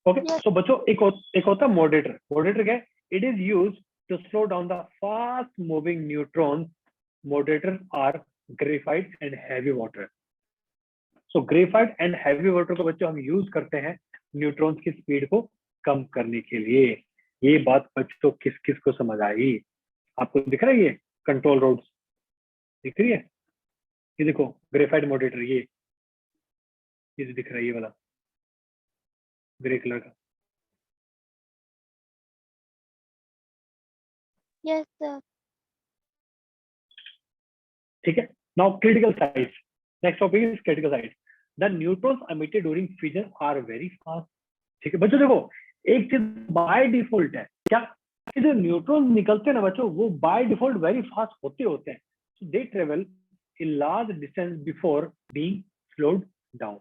ओके, तो बच्चों एक होता है मॉडरेटर। मॉडरेटर क्या है? It is used to slow down the fast moving neutrons. Moderators are graphite and heavy water. So graphite and heavy water को बच्चों हम यूज करते हैं न्यूट्रॉन्स की स्पीड को कम करने के लिए। ये बात बच्चों किस किस को समझ आई? आपको दिख रहा है ये कंट्रोल रोड्स दिख रही है? ये देखो ग्रेफाइट मॉडरेटर, ये दिख रहा है, ये वाला ग्रे कलर का। Yes, sir. ठीक है, now critical size. Next topic is critical size. The neutrons emitted during fusion are very fast. ठीक है बच्चों, देखो एक चीज बाय डिफॉल्ट है क्या, कि जो न्यूट्रॉन्स निकलते हैं ना बच्चों, वो बाय डिफॉल्ट वेरी फास्ट होते हैं। So they travel a large distance before being slowed down.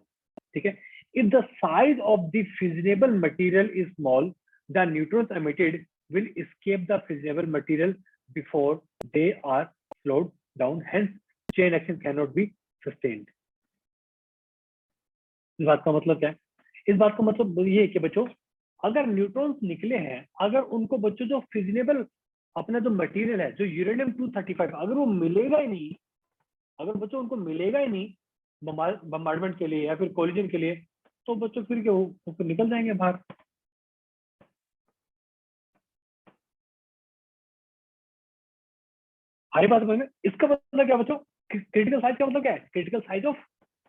ठीक है, if the size of the fusionable material is small, the neutrons emitted will escape the fusible material before they are slowed down, hence chain reaction cannot be sustained. इस बात का मतलब क्या है? इस बात का मतलब ये है कि बच्चों अगर न्यूट्रॉन्स निकले हैं, अगर उनको बच्चों जो फिजिनेबल अपना जो मटेरियल है, जो यूरेनियम 235, अगर वो मिलेगा ही नहीं, अगर बच्चों उनको मिलेगा ही नहीं बम्बार्डमेंट के लिए या फिर कोलिजन के लिए, तो बच्चों फिर क्या वो फिर निकल जाएंगे बाहर। हरी बात में इसका मतलब क्या बच्चों? क्रिटिकल साइज का मतलब क्या है? क्रिटिकल साइज ऑफ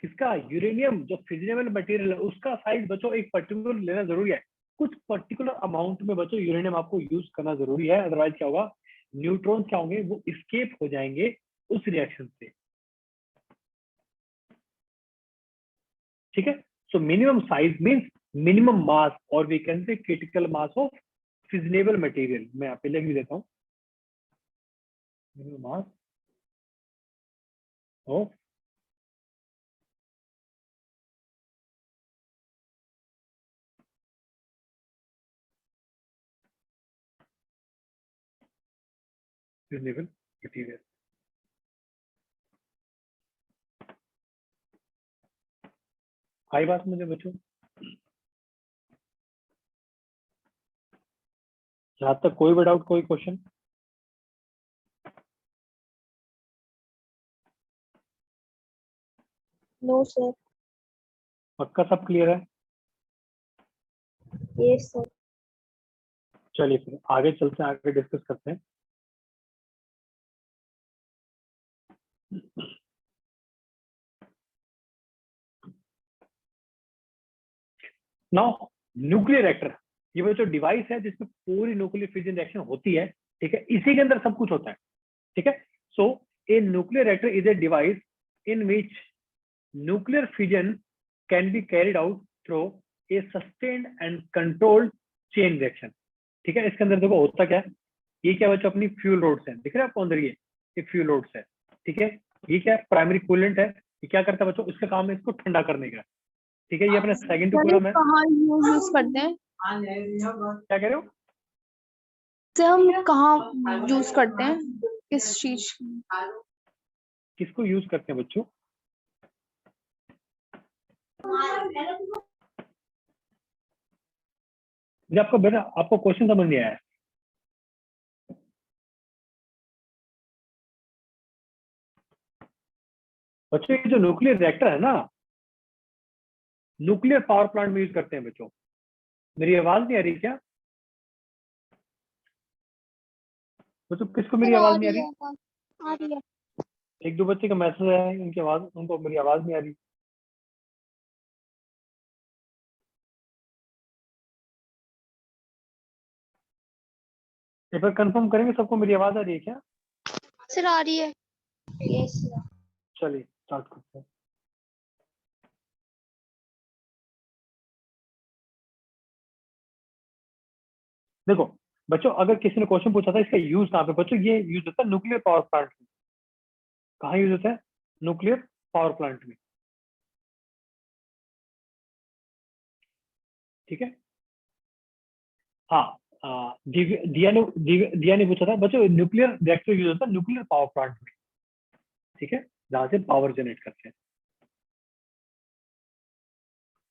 किसका? यूरेनियम जो फिजिनेबल मटेरियल है उसका साइज बच्चों एक पर्टिकुलर लेना जरूरी है। कुछ पर्टिकुलर अमाउंट में बच्चों यूरेनियम आपको यूज करना जरूरी है, अदरवाइज क्या होगा? न्यूट्रॉन्स क्या होंगे? वो एस्केप हो जाएंगे उस रिएक्शन से। ठीक है, so minimum size means minimum mass, और we can say critical mass of fissionable material. मैं यहाँ पे लिख भी देता हूँ, minimum mass of fusible material। आई बात मुझे बच्चों? जहां तक कोई भी डाउट, कोई क्वेश्चन? No, sir. पक्का सब क्लियर है? Yes, sir. चलिए फिर आगे चलते हैं, आगे डिस्कस करते हैं। Now nuclear reactor. ये बच्चों डिवाइस है जिसमें पूरी न्यूक्लियर फिजन रिएक्शन होती है, ठीक है, इसी के अंदर सब कुछ होता है, ठीक है। So a nuclear reactor is a device in which nuclear fission can be carried out through a sustained and controlled chain reaction, ठीक है। इसके अंदर देखो होता क्या है, ये क्या बच्चों अपनी फ्यूल रोड्स है, दिख रहा है आपको अंदर ये फ्यूल रोड्स है, ठीक है। ये क्या है, प्राइमरी कूलेंट है, ये क्या करता है बच्चों, इसका काम है इसको ठंडा करने का, ठीक है। ये अपना सेकेंडरी सर कूलम है। कहाँ यूज करते हैं? क्या कह रहे हो? से हम कहाँ यूज करते हैं, किस चीज? किसको यूज करते हैं बच्चों? मुझे आपको बेटा आपको क्वेश्चन समझ नहीं आया। बच्चों ये जो न्यूक्लियर रिएक्टर है ना, न्यूक्लियर पावर प्लांट में यूज करते हैं बच्चों। मेरी आवाज नहीं आ रही क्या बच्चों? किसको मेरी आवाज नहीं आ रही? आ रही है। एक दो बच्चे का मैसेज आया है, उनकी आवाज, उनको मेरी आवाज नहीं आ रही। एक बार कंफर्म करेंगे सबको मेरी आवाज आ रही है क्या? सर आ रही है। यस। चलिए स्टार्ट करते हैं। देखो बच्चों, अगर किसी ने क्वेश्चन पूछा था इसका यूज कहाँ पे, बच्चों ये यूज होता है न्यूक्लियर पावर प्लांट में। कहाँ यूज होता है? न्यूक्लियर पावर प्लांट में, ठीक है। हाँ दिया ने पूछा था बच्चों, न्यूक्लियर रिएक्टर यूज होता है न्यूक्लियर पावर प्लांट में, ठीक है, जहां से पावर जनरेट करते हैं,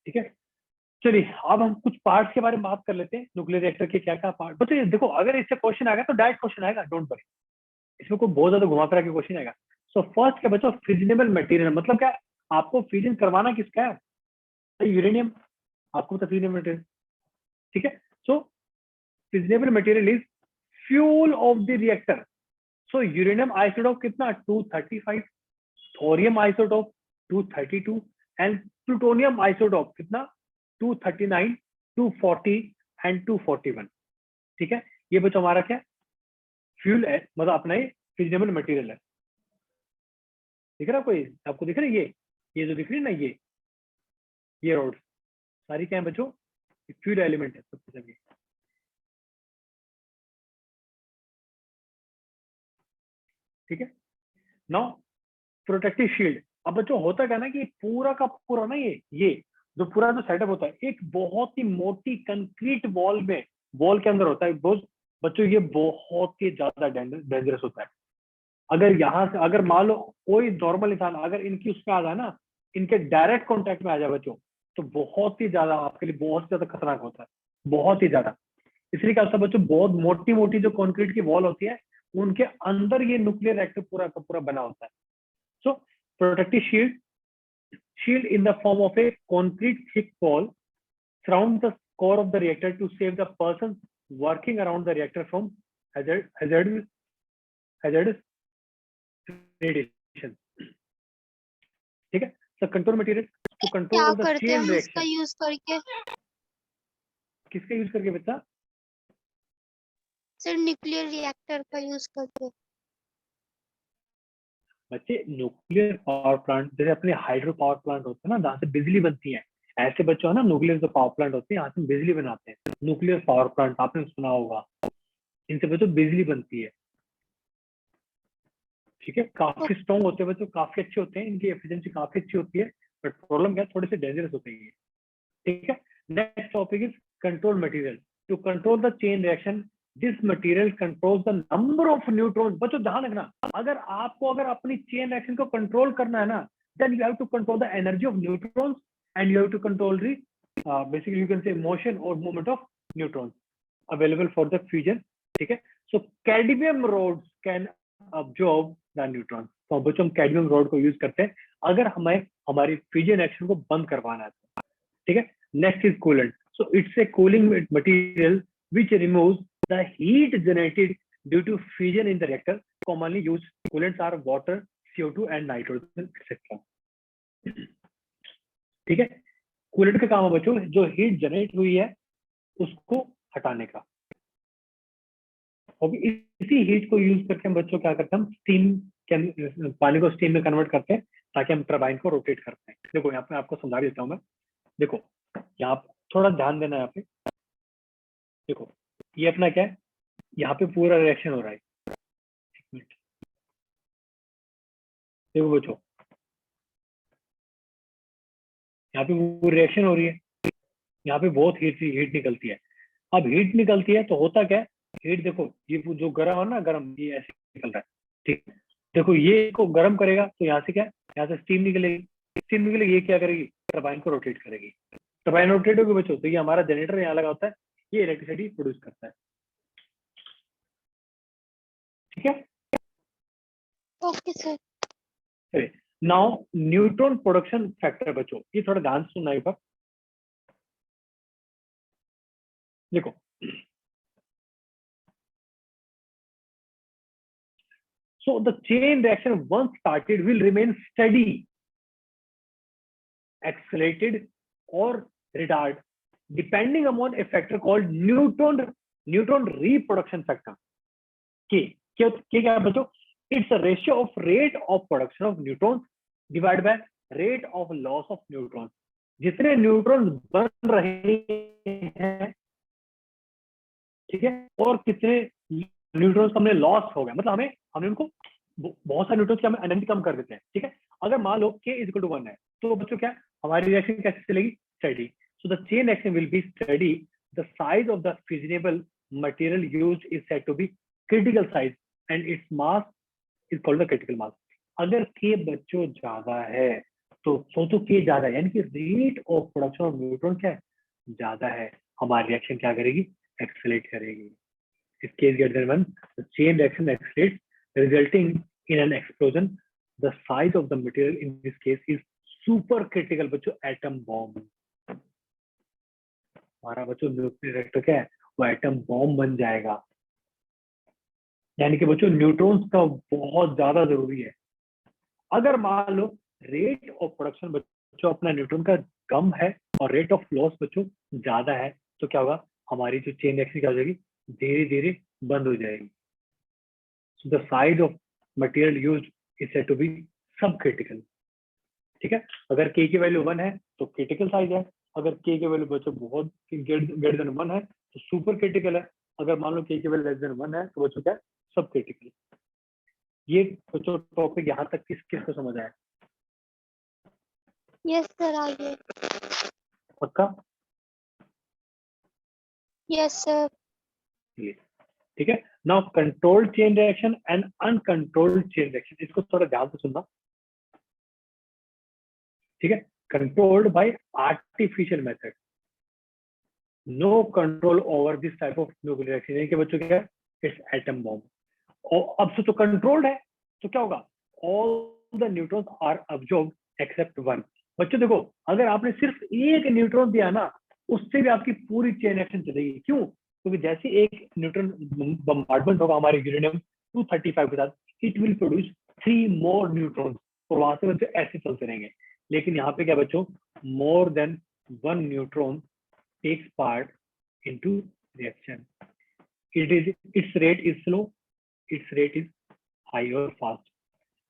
ठीक है। चलिए अब हम कुछ पार्ट्स के बारे में बात कर लेते हैं, न्यूक्लियर रिएक्टर के क्या क्या पार्ट। बच्चों ये देखो, अगर इससे क्वेश्चन आएगा तो डायरेक्ट क्वेश्चन आएगा, डोंट वरी, इसमें कोई बहुत ज्यादा घुमा फिरा के क्वेश्चन आएगा। सो फर्स्ट क्या बच्चों, फिजनेबल मटेरियल मतलब क्या, आपको फ्यूजन करवाना किसका है? यूरेनियम, आपको पता फ्यूजनेबल मटेरियल, ठीक है। So fissionable material is fuel of the reactor. So uranium isotope कितना, 235, thorium isotope 232 and plutonium isotope कितना, 239, 240 एंड 241, ठीक है। ये बच्चों हमारा क्या फ्यूल है, मतलब अपना ये फिजनेबल मटेरियल है, दिख रहा कोई आपको, दिख रहा है ये जो दिख रही है ना, ये रोड सारी क्या है बच्चों, फ्यूल एलिमेंट है सबसे सभी, ठीक है। Now protective shield. अब बच्चों होता क्या ना कि पूरा का पूरा ना ये जो पूरा जो सेटअप होता है एक बहुत ही मोटी कंक्रीट वॉल में, वॉल के अंदर होता है बच्चों, ये बहुत ही ज्यादा डेंजरस होता है। अगर यहाँ से अगर मान लो कोई नॉर्मल इंसान अगर इनकी उसमें आ जाए ना, इनके डायरेक्ट कॉन्टेक्ट में आ जाए बच्चों, तो बहुत ही ज्यादा आपके लिए बहुत ज्यादा खतरनाक होता है, बहुत ही ज्यादा। इसलिए क्या होता है बच्चों, बहुत मोटी मोटी जो कंक्रीट की वॉल होती है उनके अंदर ये न्यूक्लियर रिएक्टर पूरा का पूरा बना होता है। सो protective shield in the form of a concrete thick wall surrounds the core of the reactor to save the person working around the reactor from hazardous radiation, ठीक है। So control material to क्या control the करते chain हम इसका reaction। Use करके? किसका use करके बच्चा? सर न्यूक्लियर रिएक्टर का यूज करके। बच्चे न्यूक्लियर पावर प्लांट जैसे अपने हाइड्रो पावर प्लांट होते हैं ना, जहाँ से बिजली बनती है, ऐसे बच्चों है ना न्यूक्लियर जो पावर प्लांट होते हैं यहाँ से बिजली बनाते हैं। न्यूक्लियर पावर प्लांट आपने सुना होगा, इनसे बच्चों बिजली बनती है, ठीक है। काफी स्ट्रॉन्ग होते हैं बच्चों, काफी अच्छे होते हैं, इनकी एफिशिएंसी काफी अच्छी होती है, बट प्रॉब्लम क्या है, थोड़े से डेंजरस होते हैं, ठीक है। Next topic is control material to control the chain reaction. This material controls the number of neutrons. बच्चों ध्यान रखना, अगर अपनी चेन रिएक्शन को कंट्रोल करना है ना, then you have to control the energy of neutrons and you have to control the basically you can say motion और movement of neutrons available for the fusion, ठीक है। So cadmium rods can absorb the neutron. तो बच्चों हम cadmium road को use करते हैं अगर हमें हमारी फ्यूजन रिएक्शन को बंद करवाना है, ठीक है। Next is coolant. So it's a cooling material which removes the heat generated due to fusion in the reactor. Commonly used coolants are water, CO2 and nitrogen etc. ठीक है। कूलेंट का काम है बच्चों, जो हीट जनरेट हुई है उसको हटाने का। और इसी हीट को यूज करके हम बच्चों क्या करते हैं, हम स्टीम पानी को स्टीम में कन्वर्ट करते हैं ताकि हम टरबाइन को रोटेट करते हैं। देखो यहाँ पे आपको समझा देता हूँ मैं। देखो यहाँ पे थोड़ा ध्यान देना, यहाँ पे देखो ये अपना क्या है, यहाँ पे पूरा रिएक्शन हो रहा है। एक मिनट, देखो बच्चों यहाँ पे पूरी रिएक्शन हो रही है, यहाँ पे बहुत हीट निकलती है। अब हीट निकलती है तो होता क्या है, हीट देखो ये जो गर्म है ना, गर्म ये ऐसे निकल रहा है, ठीक। देखो ये को गर्म करेगा तो यहाँ से क्या है, यहाँ से स्टीम निकलेगी। स्टीम निकलेगी, ये क्या करेगी, टरबाइन को रोटेट करेगी। टरबाइन रोटेट होगी बच्चों, तो ये हमारा जनरेटर यहाँ लगा होता है, ये इलेक्ट्रिसिटी प्रोड्यूस करता है। ठीक है, okay sir. Now neutron production factor बच्चों, ये थोड़ा ध्यान से सुनना एक बार। देखो so the chain reaction once started will remain steady, accelerated or retarded depending upon a factor called neutron reproduction factor. K क्या है बच्चों, it's a ratio of rate of production of neutrons divided by rate of loss of neutrons. जितने neutrons बन रहे हैं, ठीक है, और कितने न्यूट्रॉन्स हमने लॉस हो गए, मतलब हमने उनको बहुत सारे न्यूट्रॉन्स की हम एनर्जी कम कर देते हैं। ठीक है, अगर मान लो k इक्वल टू 1 है तो बच्चों क्या हमारी रिएक्शन कैसे चलेगी, study. So the chain reaction will be study, the size of the fissionable material used is said to be critical size and its mass is called the critical mass. अगर k बच्चों ज्यादा है तो सोचो k ज्यादा है, यानी कि rate of production of neutron क्या है, ज्यादा है, हमारी रिएक्शन क्या करेगी, एक्सेलरेट करेगी। If k is greater than 1, the chain reaction accelerates, resulting in an explosion. The size of the material in this case is supercritical बच्चों, atom bomb. हमारा बच्चों न्यूक्लियर रिएक्टर क्या है, वो एटम बॉम्ब बन जाएगा। यानी कि बच्चों न्यूट्रॉन्स का बहुत ज्यादा जरूरी है। अगर मान लो रेट ऑफ प्रोडक्शन बच्चों अपना न्यूट्रॉन का कम है और रेट ऑफ लॉस बच्चों ज्यादा है, तो क्या होगा, हमारी जो चेन रिएक्शन क्या हो जाएगी, धीरे धीरे बंद हो जाएगी। So the size of material used is said to be subcritical. ठीक है, अगर k की वैल्यू 1 है तो क्रिटिकल साइज है, अगर k की वैल्यू बच्चों बहुत ग्रेटर देन 1 है तो सुपर क्रिटिकल है, अगर मान लो k की वैल्यू लेस देन 1 है तो बच्चों क्या है, सब क्रिटिकल। ये बच्चों टॉपिक यहाँ तक किसको समझ आया? यस सर, आगे। पक्का? Yes sir. ठीक है, now controlled chain reaction and uncontrolled chain reaction, इसको थोड़ा ध्यान से सुनना। ठीक है, controlled by artificial method, no control over this type of nuclear reaction, यानी कि बच्चों क्या है, इट्स एटम बॉम्ब। और अब से तो कंट्रोल्ड है तो क्या होगा, all the neutrons are absorbed except 1। बच्चों देखो, अगर आपने सिर्फ एक न्यूट्रॉन दिया ना, उससे भी आपकी पूरी चेन रिएक्शन चलेगी। क्यों? क्योंकि जैसे एक न्यूट्रॉन बम्बार्डमेंट होगा हमारे यूरेनियम 235 के साथ, it will produce 3 more neutrons, और वहां से बच्चों ऐसे चलते रहेंगे। लेकिन यहाँ पे क्या बच्चों, more than 1 neutron takes part into reaction. Its rate is slow, its rate is high or fast.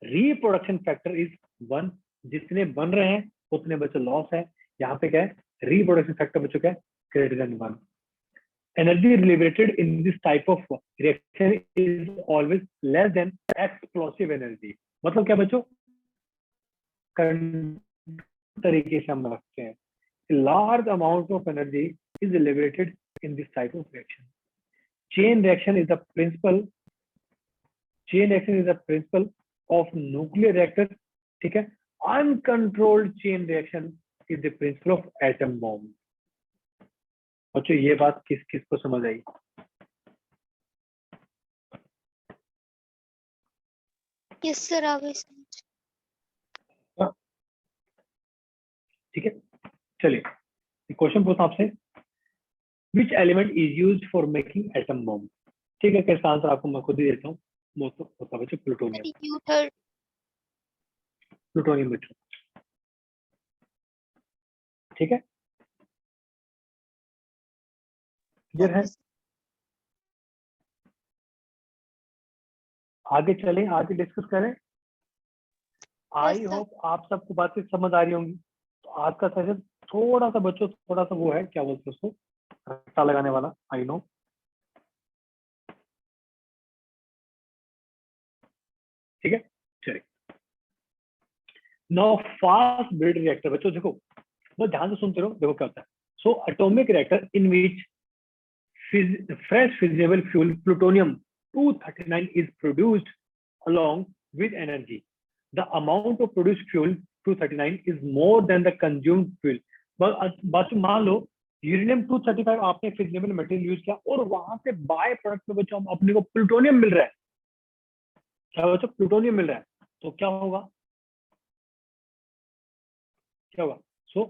Reproduction factor is 1, जितने बन रहे हैं उतने बच्चों लॉस है। यहाँ पे क्या है, reproduction factor बच्चों क्या है, greater than 1. Energy liberated in this type of reaction is always less than explosive energy. मतलब क्या बच्चों, तरीके से हम रखते हैं, a large amount of energy is liberated in this type of reaction. Chain reaction is the principle of nuclear reactor. ठीक है, uncontrolled chain reaction is the principle of atom bomb. बच्चों ये बात किस को समझ आई? यस सर, आगे समझ। ठीक है, चलिए क्वेश्चन पूछता आपसे, which element is used for making atom bomb? ठीक है, इसका आंसर आपको मैं खुद ही देता हूँ, वो तो होता बच्चों प्लूटोनियम। प्लूटोनियम बच्चों, ठीक है। क्लियर है? आगे चलें, आगे डिस्कस करें। आई sir. होप आप सबको बातें समझ आ रही होंगी। तो आज का सेशन थोड़ा सा बच्चों, थोड़ा सा वो है, क्या बोलते हैं उसको, रट्टा लगाने वाला, आई नो। ठीक है, चलिए। नाउ फास्ट ब्रेड रिएक्टर, बच्चों देखो, बस ध्यान से सुनते रहो, देखो क्या होता है। So atomic reactor in which fresh fissionable fuel plutonium 239 is produced along with energy. The amount of produced fuel 239 is more than the consumed fuel. बात मान लो यूरेनियम 235 आपने फिजिबल मटेरियल यूज किया और वहां से बाय प्रोडक्ट में बच्चों अपने को प्लूटोनियम मिल रहा है। क्या बच्चों, प्लूटोनियम मिल रहा है, तो क्या होगा, क्या होगा? So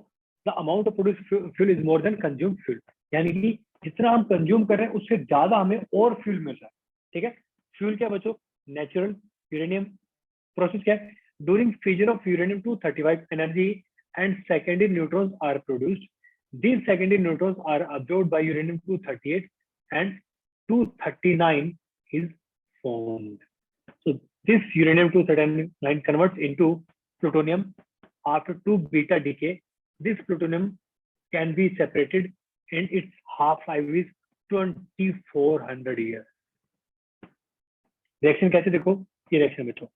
the amount of produce fuel is more than consume fuel, यानी कि जितना हम कंज्यूम कर रहे हैं उससे ज्यादा हमें और फ्यूल मिल रहा है। ठीक है, फ्यूल क्या बच्चों, नेचुरल यूरेनियम। प्रोसेस क्या है, during fusion of uranium 235 energy and secondary neutrons are produced. These secondary neutrons are absorbed by uranium 238 and 239 is formed. So this uranium 239 converts into plutonium. After 2 beta decay, this plutonium can be separated and its half-life is 2400 years. Reaction कैसे देखो, ये reaction बच्चों,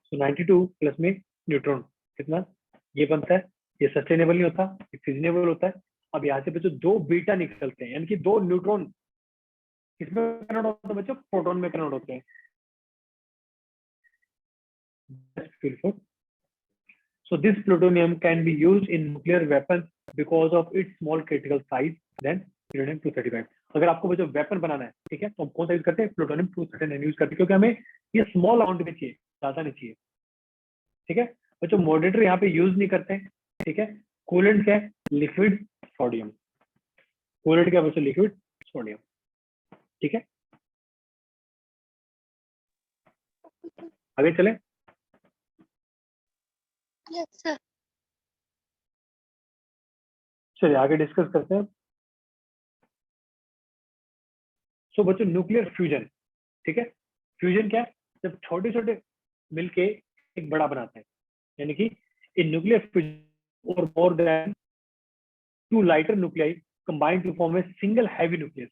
so 92 plus में neutron कितना ये बनता है, ये सस्टेनेबल नहीं होता, ये फिजिनेबल होता है। अब यहाँ से बच्चों 2 बीटा निकलते हैं, यानी कि 2 न्यूट्रॉन किसमें कन्वर्ट होते हैं बच्चों, प्रोटॉन में कन्वर्ट होते हैं। So this plutonium can be used in nuclear weapons because of its small critical size than uranium 235. अगर आपको बच्चों वेपन बनाना है, ठीक है, तो हम कौन सा यूज करते हैं, प्लूटोनियम 239 यूज करते हैं, क्योंकि हमें ये स्मॉल अमाउंट में चाहिए, ज्यादा नहीं चाहिए। ठीक है बच्चों, मॉडरेटर यहाँ पे यूज नहीं करते हैं। ठीक है, कूलेंट क्या है, लिक्विड सोडियम। कूलेंट क्या बच्चों, लिक्विड सोडियम। ठीक है, आगे चले। Yes, sir. चलिए आगे डिस्कस करते हैं। सो बच्चों न्यूक्लियर फ्यूजन, ठीक है, फ्यूजन क्या है, जब छोटे छोटे मिलके एक बड़ा बनाते हैं, यानी कि इन न्यूक्लियर फ्यूजन और more than 2 lighter nuclei combine to form a single heavy nucleus.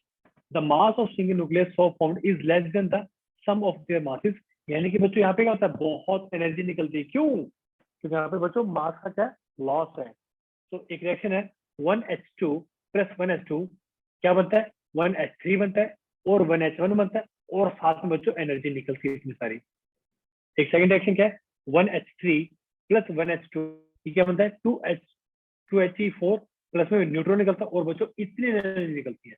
The mass of single nucleus so formed is less than the sum of their masses. यानी कि बच्चों यहाँ पे क्या होता है, बहुत एनर्जी निकलती है, क्यों, क्योंकि यहाँ पे बच्चों मास का क्या लॉस है। तो एक रिएक्शन है 1H2 प्लस 1H2 क्या बनता है, 1H3 बनता है और 1H1 बनता है, और साथ में बच्चों एनर्जी निकलती है इतनी सारी। एक सेकंड रिएक्शन क्या है, 1H3 प्लस 1H2 क्या बनता है, 2He4 प्लस में न्यूट्रॉन निकलता है और बच्चों इतनी एनर्जी निकलती है।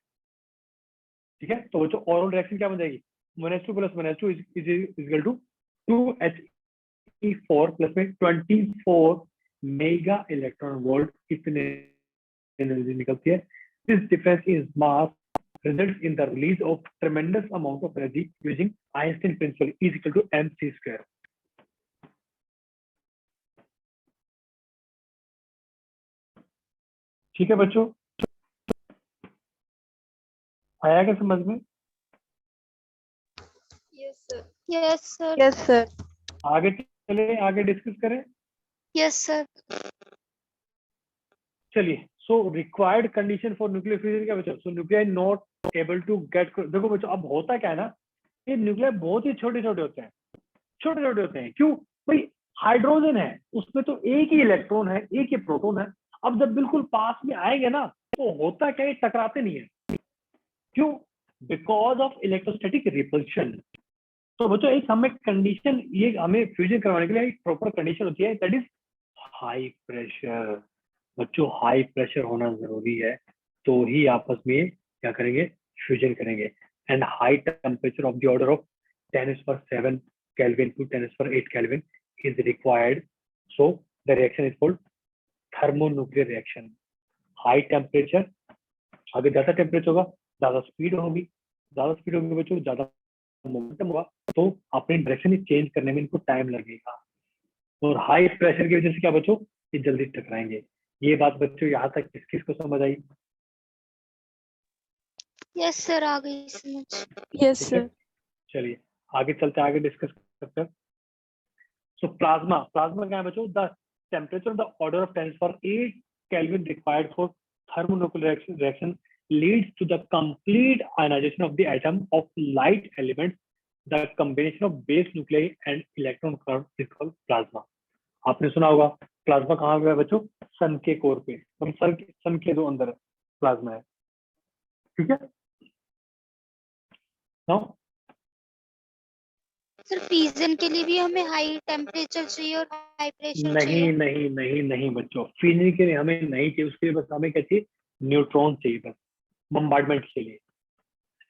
ठीक है, तो बच्चों ओवरऑल रिएक्शन क्या बन जाएगी, 1H2 plus 1H2 is equal to 2He4 plus में 24 मेगा इलेक्ट्रॉन वोल्ट इतने एनर्जी निकलती है। This difference in mass results in the release of tremendous amount of energy using Einstein principle is equal to mc square. ठीक है बच्चों, आया क्या समझ में? Yes, sir. Yes, sir. Yes, sir. आगे चले, आगे डिस्कस करें। Yes, sir. चलिए, so required condition for nuclear fusion क्या बच्चों, so nuclear not able to get, देखो बच्चों अब होता क्या है ना, ये न्यूक्लियर बहुत ही छोटे छोटे होते हैं, छोटे छोटे होते हैं, क्यों भाई, हाइड्रोजन है उसमें तो एक ही इलेक्ट्रॉन है, एक ही प्रोटॉन है। अब जब बिल्कुल पास में आएंगे ना, तो होता क्या है, टकराते नहीं है, क्यों, बिकॉज ऑफ इलेक्ट्रोस्टैटिक रिपल्शन। तो बच्चों एक हमें कंडीशन, ये हमें फ्यूजन करवाने के लिए एक प्रॉपर कंडीशन होती है, दैट इज हाई प्रेशर। बच्चों हाई प्रेशर होना जरूरी है, तो ही आपस में क्या करेंगे, फ्यूजन करेंगे। And high temperature of the order of 10⁷ Kelvin to 10⁸ Kelvin is required. So the reaction is called thermonuclear reaction. High temperature, आगे ज्यादा टेम्परेचर होगा ज्यादा स्पीड होगी, ज्यादा स्पीड होगी बच्चों ज्यादा मोमेंटम होगा, तो अपनी डायरेक्शन चेंज करने में इनको टाइम लगेगा। और हाई प्रेशर की वजह से क्या बच्चों, ये जल्दी टकराएंगे। ये बात बच्चों यहाँ तक किस किस को समझ आई? यस सर, आ गई समझ। Yes, ठीक है, sir. चलिए आगे चलते हैं, आगे डिस्कस करते हैं। सो प्लाज्मा, प्लाज्मा क्या है बच्चों? The temperature of the order of 10 for 8 Kelvin required for thermonuclear reaction leads to the complete ionization of the atom of light elements. The combination of base nuclei and electron curve is called plasma. आपने सुना होगा plasma कहाँ पे है बच्चों? सन के core पे, हम सन के जो अंदर प्लाज्मा है। ठीक है, नाउ सर फ्यूजन के लिए भी हमें हाई टेम्परेचर चाहिए और हाई प्रेशर नहीं चाहिए। नहीं नहीं नहीं बच्चों, फ्यूजन के लिए हमें नहीं चाहिए, उसके लिए बस हमें क्या चाहिए? न्यूट्रॉन चाहिए बस, बम्बार्डमेंट के लिए।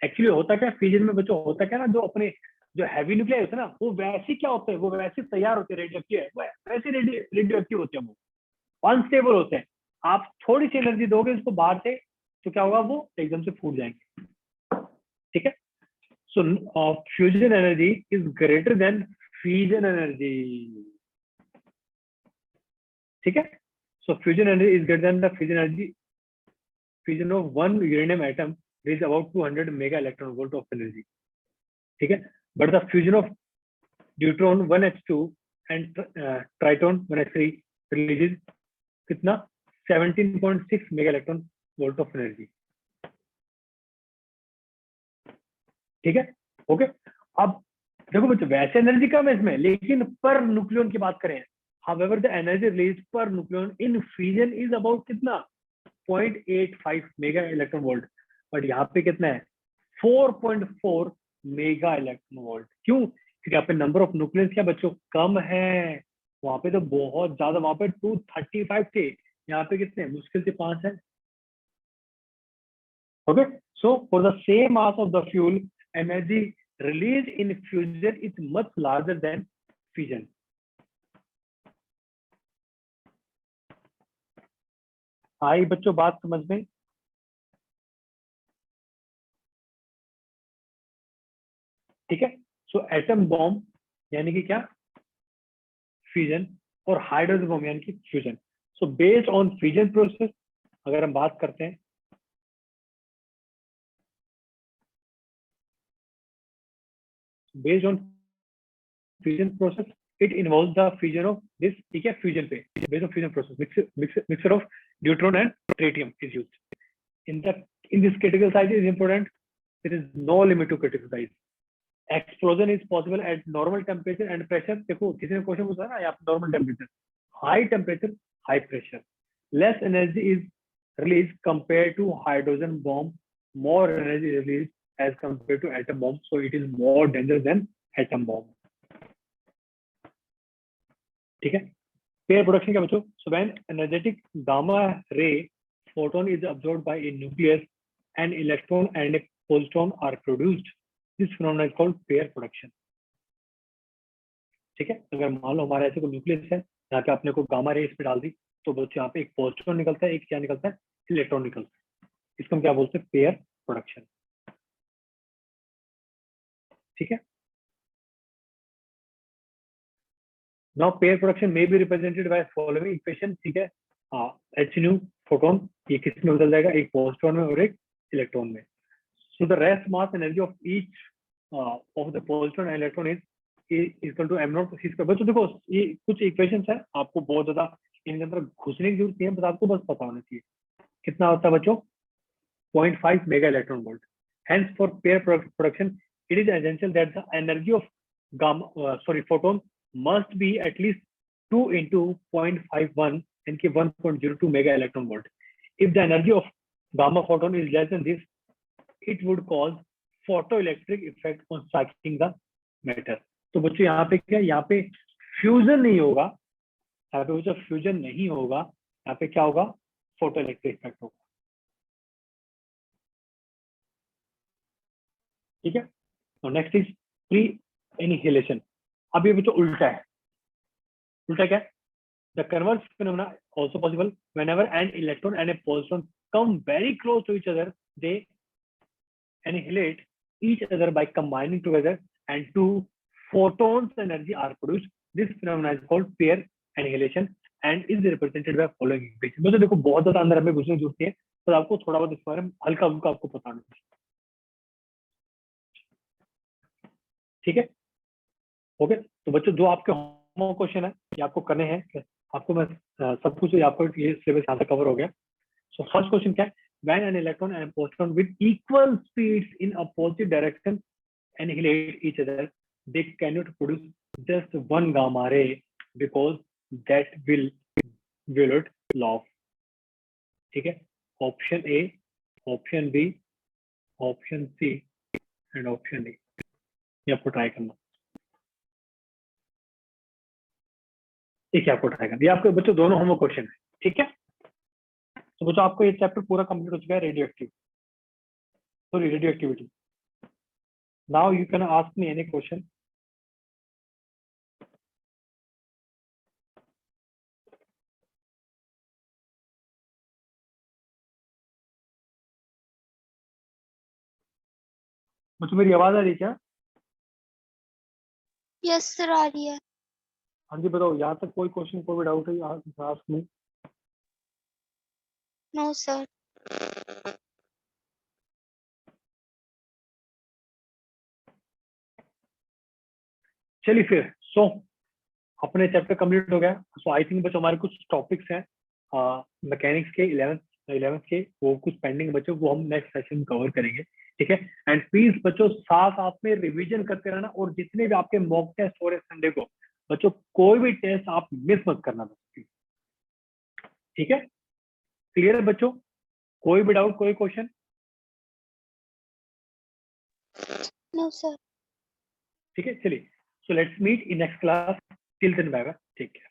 एक्चुअली होता क्या फ्यूजन में बच्चों, होता क्या ना, जो अपने जो हैवी न्यूक्लियर होते हैं ना, वो वैसे क्या होते हैं, वो वैसे तैयार होते हैं, रेडियोएक्टिव है, वो वैसे रेडियोएक्टिव होते हैं, वो अनस्टेबल होते हैं। आप थोड़ी सी एनर्जी दोगे उसको बाहर से तो क्या होगा, वो एकदम से फूट जाएंगे। ठीक है, so fusion energy is greater than fusion energy. ठीक है, so fusion energy is greater than the fusion energy. Fusion of one uranium atom is about 200 mega electron volt of energy. ठीक है, but the fusion of deuteron 1h2 and triton 1h3 releases कितना? 17.6 mega electron volt of energy. ठीक है, okay. अब देखो बच्चों, वैसे energy कम है इसमें, लेकिन पर न्यूक्लियन की बात करें, however the energy released per nucleon in fusion is about कितना? 0.85 मेगा इलेक्ट्रॉन वोल्ट, बट यहाँ पे कितना है? 4.4 मेगा इलेक्ट्रॉन वोल्ट। क्यों? क्योंकि यहाँ पे नंबर ऑफ न्यूक्लियस क्या बच्चों? कम है। वहां पे तो बहुत ज्यादा, वहां पे 235 थे, यहाँ पे कितने? मुश्किल से 5 है। Okay, so for the same mass of the fuel, energy release in fusion is much larger than fusion. आई बच्चों बात समझ में? ठीक है, सो एटम बॉम्ब यानी कि क्या? फ्यूजन, और हाइड्रोजन बॉम्ब यानी कि fusion. So based on fusion process अगर हम बात करते हैं, based on fusion process it involves the fusion of this. ठीक है, फ्यूजन पे based on fusion process mixture of deuteron and tritium is used in the in this critical size is important, there is no limit to critical size. Explosion is possible at normal temperature and pressure. देखो किसी ने question पूछा ना, यहाँ पे normal temperature, high temperature, high pressure, less energy is released compared to hydrogen bomb, more energy released as compared to atom bomb, so it is more dangerous than atom bomb. ठीक है, pair production क्या बच्चों? So when energetic gamma ray photon is absorbed by a nucleus, an electron and a positron are produced. This phenomenon is called pair production. ठीक है, अगर मान लो हमारे ऐसे कोई न्यूक्लियस है, यहाँ पे आपने को गामा रे इस पे डाल दी, तो बच्चों यहाँ पे एक पॉजिट्रॉन निकलता है, एक क्या निकलता है? इलेक्ट्रॉन निकलता है। इसको हम क्या बोलते हैं? Pair production. ठीक है, now pair production may be represented by following equation. ठीक है, एच न्यू फोटोन, ये किस में बदल जाएगा? एक पॉजिट्रॉन में और एक इलेक्ट्रॉन में। So the rest mass energy of each of the positron and electron is equal to M naught C square. बच्चों देखो ये कुछ इक्वेशंस है, आपको बहुत ज्यादा इनके अंदर घुसने की जरूरत नहीं है, बस आपको बस पता होना चाहिए। कितना होता है बच्चों? 0.5 mega electron volt. Hence, for pair production, it is essential that the energy of photon must be at least 2 into 0.51 and 1.02 mega electron volt. If the energy of gamma photon is less than this, it would cause photoelectric effect on striking the matter. तो बच्चों यहाँ पे क्या? यहाँ पे fusion नहीं होगा, यहाँ पे बच्चों फ्यूजन नहीं होगा, यहाँ पे क्या होगा? फोटोइलेक्ट्रिक इफेक्ट होगा। ठीक है, नेक्स्ट इज प्री एनिहिलेशन। अब ये बच्चों उल्टा है। उल्टा क्या है? The converse phenomena also possible whenever an electron and a positron come very close to each other, they annihilate each other by combining together and two photons energy are produced. This phenomenon is called pair annihilation and is represented by following equation। तो देखो बहुत ज्यादा अंदर हमें घुसने की जरूरत है, तो आपको थोड़ा बहुत इस बारे में हल्का हल्का आपको पता होना चाहिए। ठीक है, ओके। तो बच्चों जो आपके होमवर्क क्वेश्चन है ये आपको करने हैं, आपको मैं सब कुछ आपको ये सिलेबस यहाँ से कवर हो गया। सो फर्स्ट क्वेश्चन क्या है, when an electron and positron with equal speeds in opposite direction annihilate each other, they cannot produce just one gamma ray because that will violate law. ठीक है, option A, option B, option C and option D, ये आपको try करना। ठीक है, आपको try करना, ये आपके बच्चों दोनों होमवर्क क्वेश्चन है, ठीक है। तो बच्चों आपको ये चैप्टर पूरा कंप्लीट हो चुका है, radio activity. Now you can ask me any question. बच्चों मेरी आवाज आ रही है क्या? यस सर आ रही है। हाँ जी बताओ, यहाँ तक कोई क्वेश्चन, कोई डाउट है आस्क मी। No sir. चलिए फिर, सो अपने चैप्टर कंप्लीट हो गया। सो आई थिंक बच्चों हमारे कुछ टॉपिक्स हैं मैकेनिक्स के 11th के, वो कुछ पेंडिंग बच्चों, वो हम नेक्स्ट सेशन में कवर करेंगे, ठीक है। एंड प्लीज बच्चों साथ साथ में रिवीजन करते रहना, और जितने भी आपके मॉक टेस्ट हो रहे संडे को बच्चों, कोई भी टेस्ट आप मिस मत करना बच्चों, ठीक है। क्लियर है बच्चों? कोई भी डाउट, कोई क्वेश्चन? No sir. ठीक है, चलिए, so let's meet in next class, till then bye bye, take care.